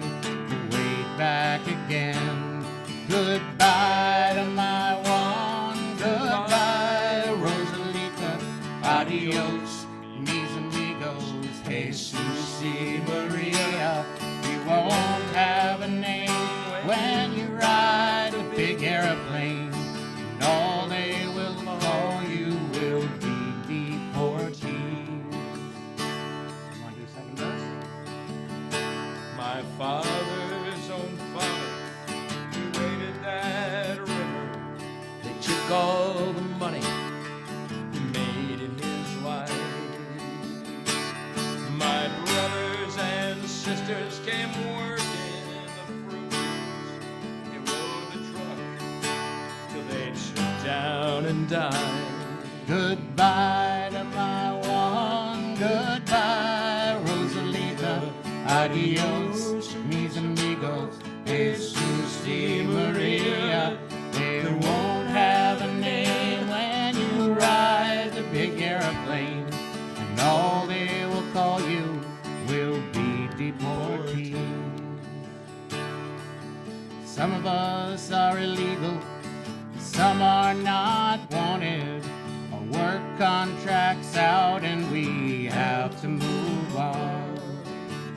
wait back again. Goodbye to my one, goodbye Rosalita, adios mis amigos, Jesus y Maria. You won't have a name when you ride a big airplane, and all they will call you will be deportees. You want to do second verse? My father's own father, he waded that river. They took all the money he made in his life. My brothers and sisters came working the fruits. They rode the truck till they shut down and died. Goodbye to my one, goodbye Rosalita, adios mis amigos, Jesus y Maria. They won't have a name when you ride the big airplane, and all they will call you will be deportees. Some of us are illegal, some are not wanted. Our work contract's out and we have to move on.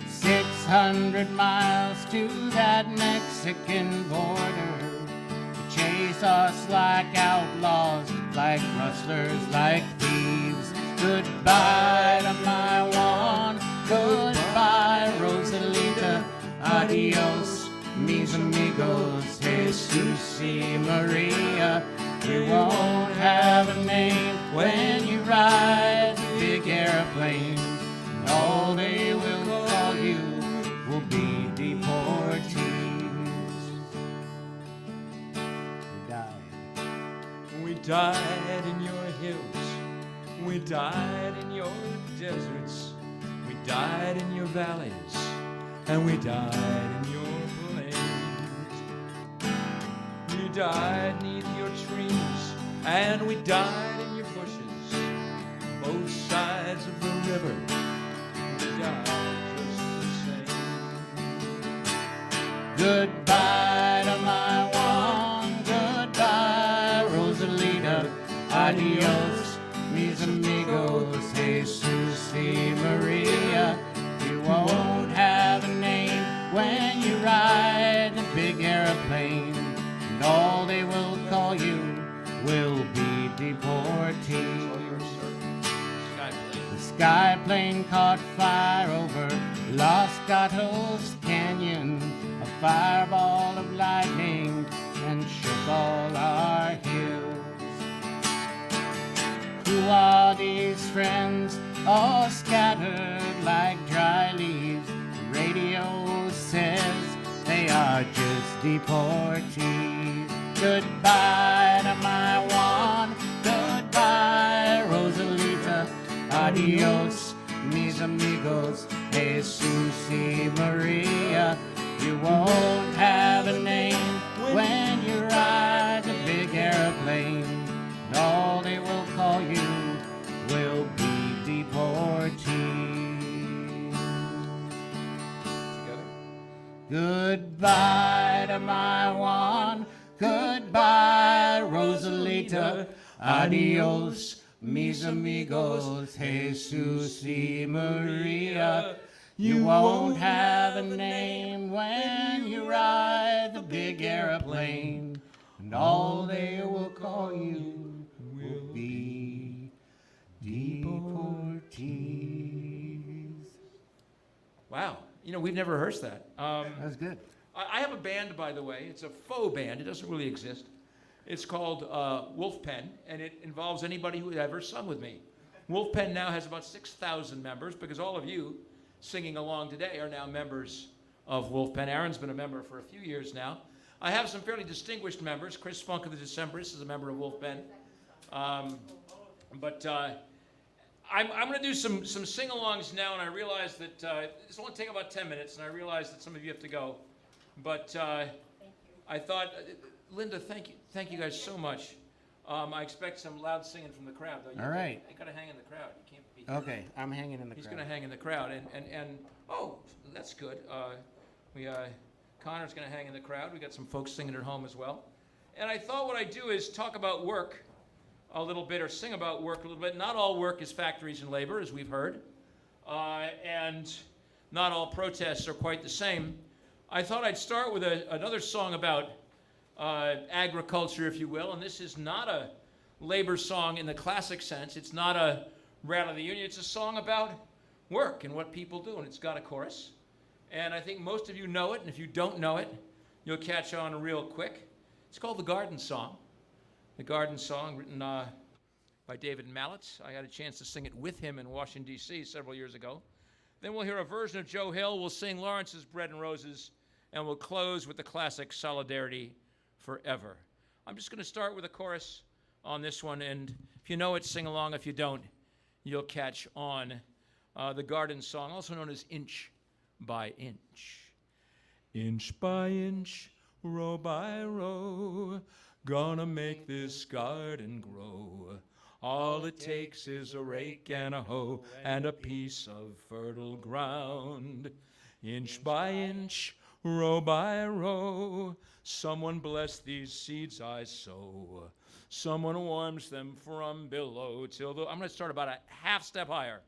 600 miles to that Mexican border. They chase us like outlaws, like rustlers, like thieves. Goodbye to my one, goodbye Rosalita, adios mis amigos, Jesus y Maria. You won't have a name when you ride the big airplane, and all they will call you will be deportees. We died in your hills, we died in your deserts, we died in your valleys, and we died in your plains. We died neath your trees, and we died in your bushes, both sides of the river, we died just the same. Goodbye to my one, goodbye Rosalita, adios mis amigos, Jesus y Maria. You won't have a name when you ride the big airplane, and all they will call you will be deportees. The sky plane caught fire over Los Gatos Canyon, a fireball of lightning, and shook all our hills. Who are these friends all scattered like dry leaves? The radio says they are just deportees. Goodbye to my one, goodbye Rosalita, adios mis amigos, Jesus y Maria. You won't have a name when you ride the big airplane, and all they will call you will be deportees. Goodbye to my one, goodbye Rosalita, adios mis amigos, Jesus y Maria. You won't have a name when you ride the big airplane, and all they will call you will be tease. Wow. You know, we've never rehearsed that. That was good. I have a band, by the way. It's a faux band. It doesn't really exist. It's called Wolf Pen, and it involves anybody who ever sung with me. Wolf Pen now has about 6,000 members because all of you singing along today are now members of Wolf Pen. Aaron's been a member for a few years now. I have some fairly distinguished members. Chris Funk of the Decemberists is a member of Wolf Pen. I'm going to do some sing-alongs now, and I realize that this will only take about 10 minutes, and I realize that some of you have to go. But I thought, Linda, thank you guys so much. I expect some loud singing from the crowd. Though. All right. You got to hang in the crowd. You can't be. Okay, I'm hanging in the He's crowd. going to hang in the crowd, and oh, that's good. Connor's going to hang in the crowd. We got some folks singing at home as well. And I thought what I'd do is talk about work a little bit, or sing about work a little bit. Not all work is factories and labor, as we've heard, and not all protests are quite the same. I thought I'd start with another song about agriculture, if you will, and this is not a labor song in the classic sense. It's not a rally of the union. It's a song about work and what people do, and it's got a chorus. And I think most of you know it, and if you don't know it, you'll catch on real quick. It's called The Garden Song. The Garden Song, written by David Mallet. I had a chance to sing it with him in Washington, D.C. several years ago. Then we'll hear a version of Joe Hill. We'll sing Lawrence's Bread and Roses, and we'll close with the classic Solidarity Forever. I'm just going to start with a chorus on this one, and if you know it, sing along. If you don't, you'll catch on. The Garden Song, also known as Inch by Inch. Inch by inch, row by row, gonna make this garden grow. All it takes is a rake and a hoe and a piece of fertile ground. Inch by inch, row by row, someone bless these seeds I sow. Someone warms them from below till the... I'm going to start about a half step higher.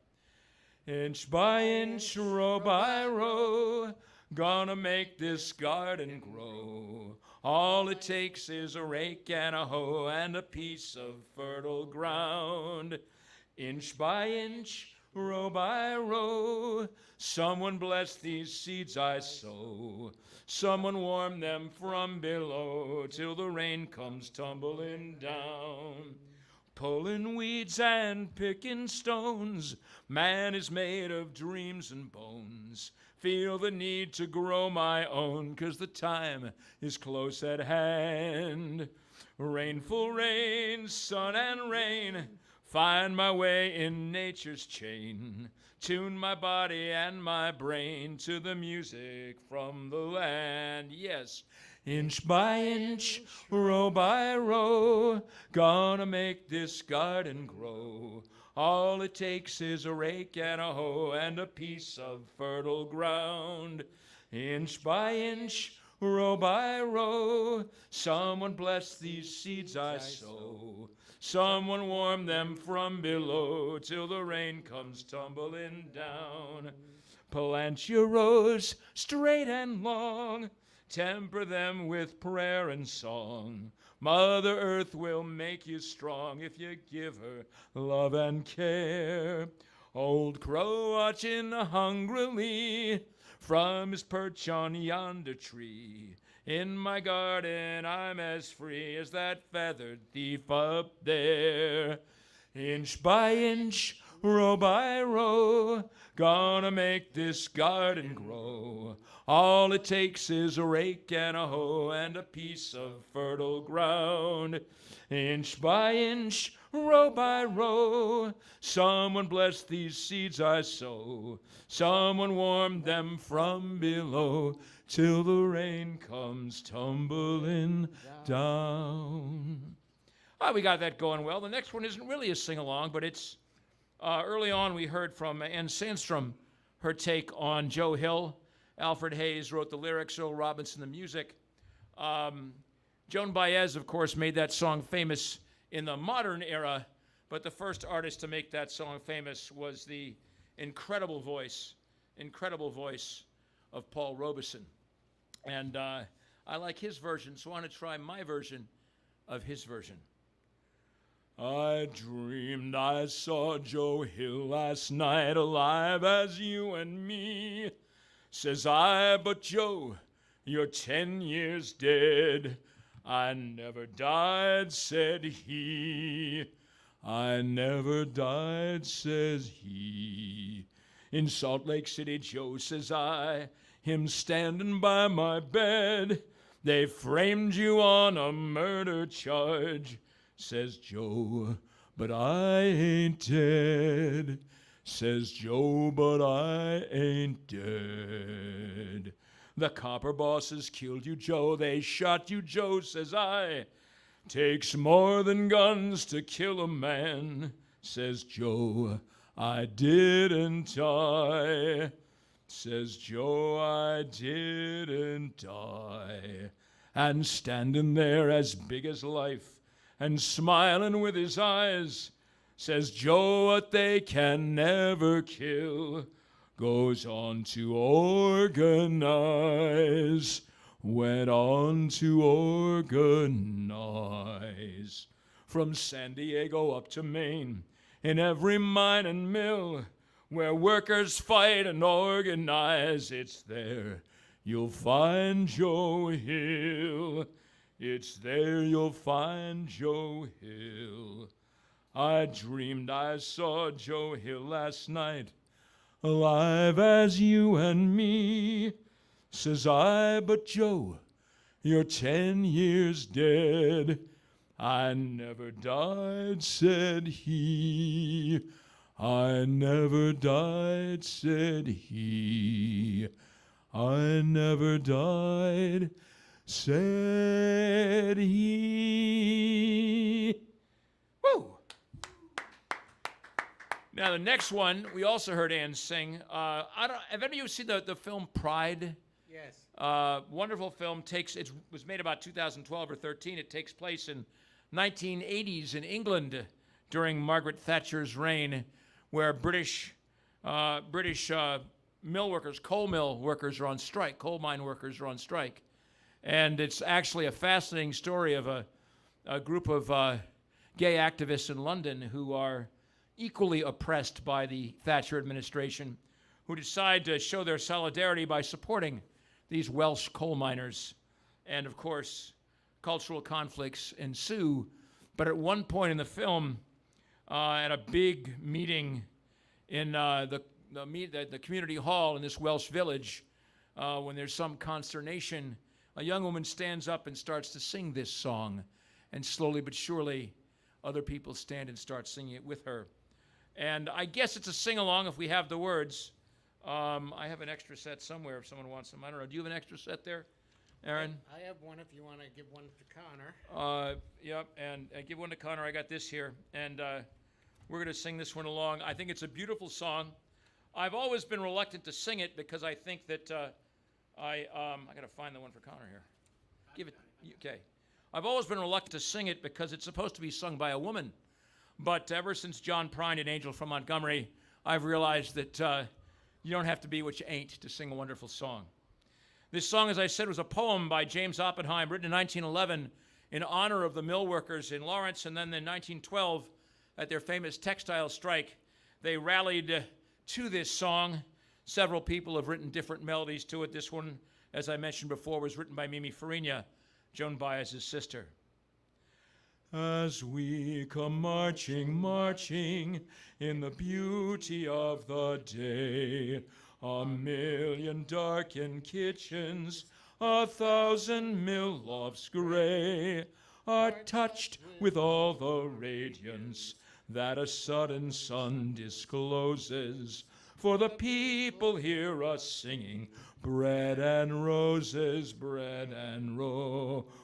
Inch by inch, row by row, gonna make this garden grow. All it takes is a rake and a hoe and a piece of fertile ground. Inch by inch, row by row, someone bless these seeds I sow. Someone warm them from below till the rain comes tumbling down. Pulling weeds and picking stones, man is made of dreams and bones. Feel the need to grow my own, 'cause the time is close at hand. Rainful rain, sun and rain, find my way in nature's chain. Tune my body and my brain to the music from the land. Yes. Inch by inch, row by row, gonna make this garden grow. All it takes is a rake and a hoe and a piece of fertile ground. Inch by inch, row by row, someone bless these seeds I sow. Someone warm them from below till the rain comes tumbling down. Plant your rows straight and long, temper them with prayer and song. Mother Earth will make you strong if you give her love and care. Old Crow watching hungrily from his perch on yonder tree. In my garden I'm as free as that feathered thief up there. Inch by inch, row by row, gonna make this garden grow. All it takes is a rake and a hoe and a piece of fertile ground. Inch by inch, row by row, someone bless these seeds I sow. Someone warm them from below till the rain comes tumbling down. We got that going well. The next one isn't really a sing-along, but it's early on we heard from Ann Sandstrom, her take on Joe Hill. Alfred Hayes wrote the lyrics, Earl Robinson the music. Joan Baez, of course, made that song famous in the modern era, but the first artist to make that song famous was the incredible voice of Paul Robeson. And I like his version, so I want to try my version of his version. I dreamed I saw Joe Hill last night, alive as you and me. Says I, but Joe, you're 10 years dead. I never died, said he. I never died, says he. In Salt Lake City, Joe, says I, him standing by my bed. They framed you on a murder charge, says Joe, but I ain't dead. Says Joe, but I ain't dead. The copper bosses killed you, Joe. They shot you, Joe, says I. Takes more than guns to kill a man, says Joe. I didn't die. Says Joe, I didn't die. And standing there as big as life and smiling with his eyes, says Joe, what they can never kill goes on to organize. Went on to organize. From San Diego up to Maine, in every mine and mill, where workers fight and organize, it's there you'll find Joe Hill. It's there you'll find Joe Hill. I dreamed I saw Joe Hill last night, alive as you and me. Says I, but Joe, you're 10 years dead. I never died, said he. I never died, said he. I never died, said he. Woo! Now the next one, we also heard Ann sing. Have any of you seen the film Pride? Yes. Wonderful film. It was made about 2012 or 13. It takes place in 1980s in England during Margaret Thatcher's reign, where British mill workers, coal mill workers are on strike, coal mine workers are on strike. And it's actually a fascinating story of a group of gay activists in London who are equally oppressed by the Thatcher administration, who decide to show their solidarity by supporting these Welsh coal miners. And of course, cultural conflicts ensue. But at one point in the film, at a big meeting in the community hall in this Welsh village, when there's some consternation, a young woman stands up and starts to sing this song. And slowly but surely, other people stand and start singing it with her. And I guess it's a sing-along if we have the words. I have an extra set somewhere if someone wants them. I don't know. Do you have an extra set there, Aaron? I have one if you want to give one to Connor. Yep, and give one to Connor. I got this here. And we're going to sing this one along. I think it's a beautiful song. I've always been reluctant to sing it because I think that I got to find the one for Connor here. Give it. Okay. I've always been reluctant to sing it because it's supposed to be sung by a woman. But ever since John Prine and Angel from Montgomery, I've realized that you don't have to be what you ain't to sing a wonderful song. This song, as I said, was a poem by James Oppenheim, written in 1911 in honor of the mill workers in Lawrence. And then in 1912, at their famous textile strike, they rallied to this song. Several people have written different melodies to it. This one, as I mentioned before, was written by Mimi Farina, Joan Baez's sister. As we come marching, marching in the beauty of the day, a million darkened kitchens, 1,000 mill lofts gray, are touched with all the radiance that a sudden sun discloses. For the people hear us singing, bread and roses, bread and roses.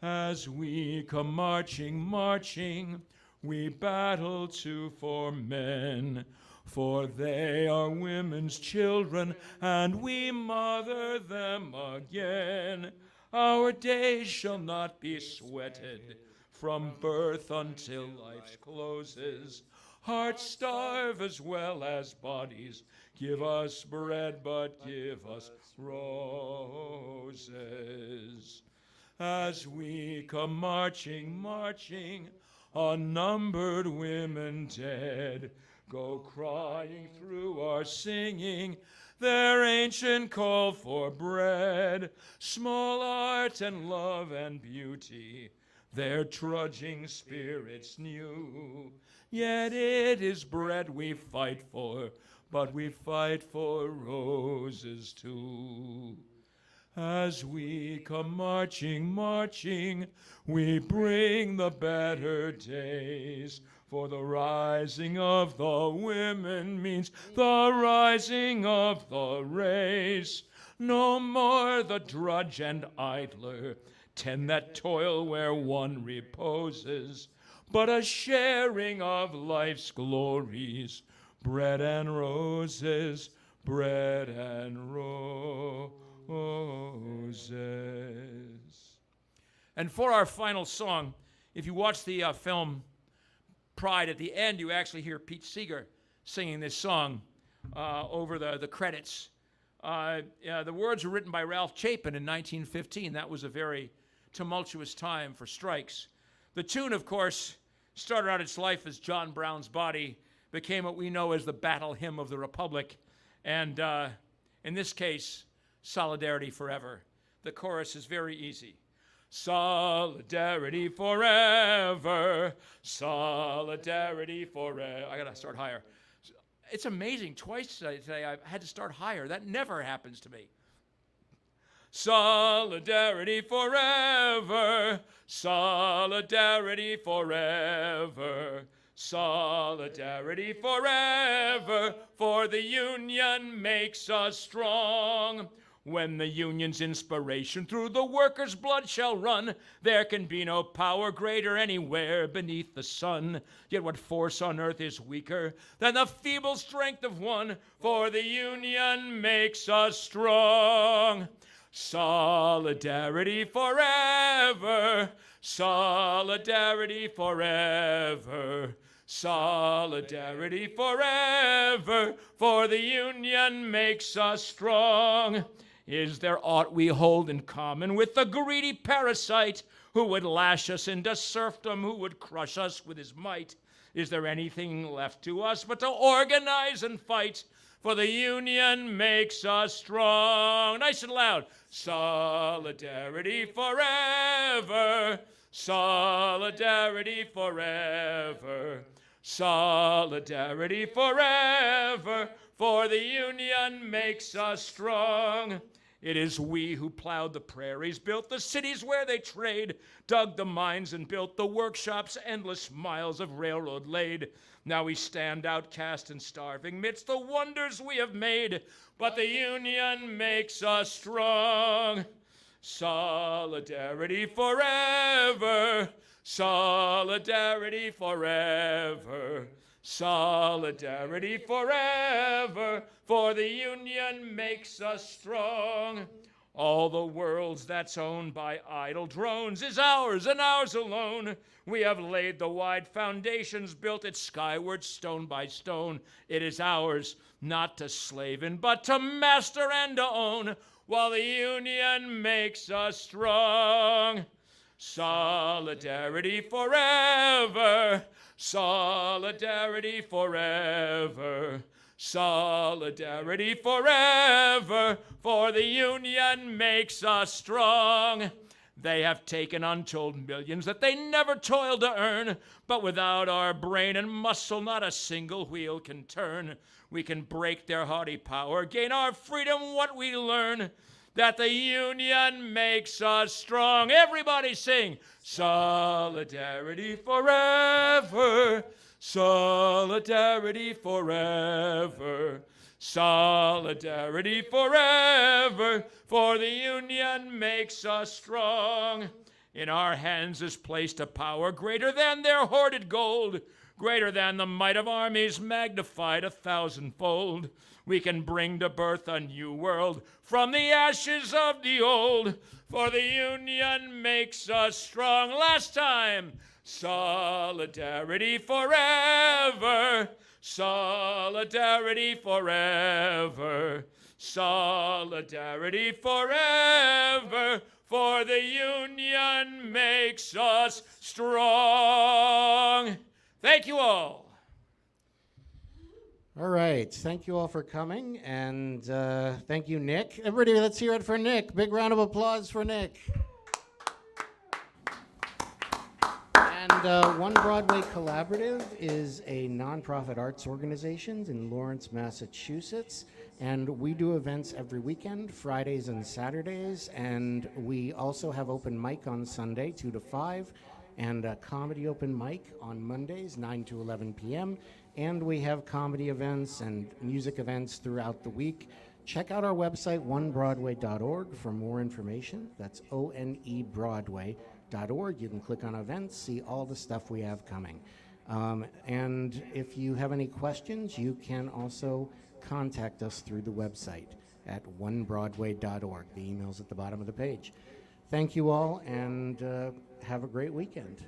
As we come marching, marching, we battle too for men, for they are women's children, and we mother them again. Our days shall not be sweated from birth until life closes. Hearts starve as well as bodies. Give us bread, but give us roses. as we come marching, marching, unnumbered women dead go crying through our singing their ancient call for bread, small art and love and beauty, their trudging spirits new. Yet it is bread we fight for, but we fight for roses too. As we come marching, marching, we bring the better days. For the rising of the women means the rising of the race. No more the drudge and idler tend that toil where one reposes, but a sharing of life's glories, bread and roses, bread and roses. And for our final song, if you watch the film Pride, at the end you actually hear Pete Seeger singing this song over the credits. The words were written by Ralph Chapin in 1915. That was a very tumultuous time for strikes. The tune, of course, started out its life as John Brown's Body, became what we know as the Battle Hymn of the Republic, and in this case, Solidarity Forever. The chorus is very easy. Solidarity forever, solidarity forever. I gotta start higher. It's amazing. Twice today I had to start higher. That never happens to me. Solidarity forever, solidarity forever, solidarity forever, for the union makes us strong. When the union's inspiration through the workers' blood shall run, there can be no power greater anywhere beneath the sun. Yet what force on earth is weaker than the feeble strength of one? For the union makes us strong. Solidarity forever, solidarity forever, solidarity forever, for the union makes us strong. Is there aught we hold in common with the greedy parasite who would lash us into serfdom, who would crush us with his might? Is there anything left to us but to organize and fight? For the union makes us strong. Nice and loud. Solidarity forever, solidarity forever, solidarity forever, for the union makes us strong. It is we who plowed the prairies, built the cities where they trade, dug the mines and built the workshops, endless miles of railroad laid. Now we stand outcast and starving midst the wonders we have made, but the union makes us strong. Solidarity forever, solidarity forever, solidarity forever, for the union makes us strong. All the worlds that's owned by idle drones is ours and ours alone. We have laid the wide foundations, built it skyward stone by stone. It is ours, not to slave in, but to master and to own, while the union makes us strong. Solidarity forever, solidarity forever, solidarity forever, for the union makes us strong. They have taken untold millions that they never toiled to earn, but without our brain and muscle, not a single wheel can turn. We can break their haughty power, gain our freedom, what we learn, that the union makes us strong. Everybody sing. Solidarity forever, solidarity forever, solidarity forever, for the union makes us strong. In our hands is placed a power greater than their hoarded gold, greater than the might of armies magnified 1,000-fold. We can bring to birth a new world from the ashes of the old, for the union makes us strong. Last time. Solidarity forever. Solidarity forever. Solidarity forever. For the union makes us strong. Thank you all. All right. Thank you all for coming. And thank you, Nick. Everybody, let's hear it for Nick. Big round of applause for Nick. And One Broadway Collaborative is a nonprofit arts organization in Lawrence, Massachusetts. And we do events every weekend, Fridays and Saturdays. And we also have open mic on Sunday, 2 to 5, and a comedy open mic on Mondays, 9 to 11 p.m. And we have comedy events and music events throughout the week. Check out our website, onebroadway.org, for more information. That's onebroadway.org. You can click on events, see all the stuff we have coming. And if you have any questions, you can also contact us through the website at onebroadway.org. The email's at the bottom of the page. Thank you all, and have a great weekend.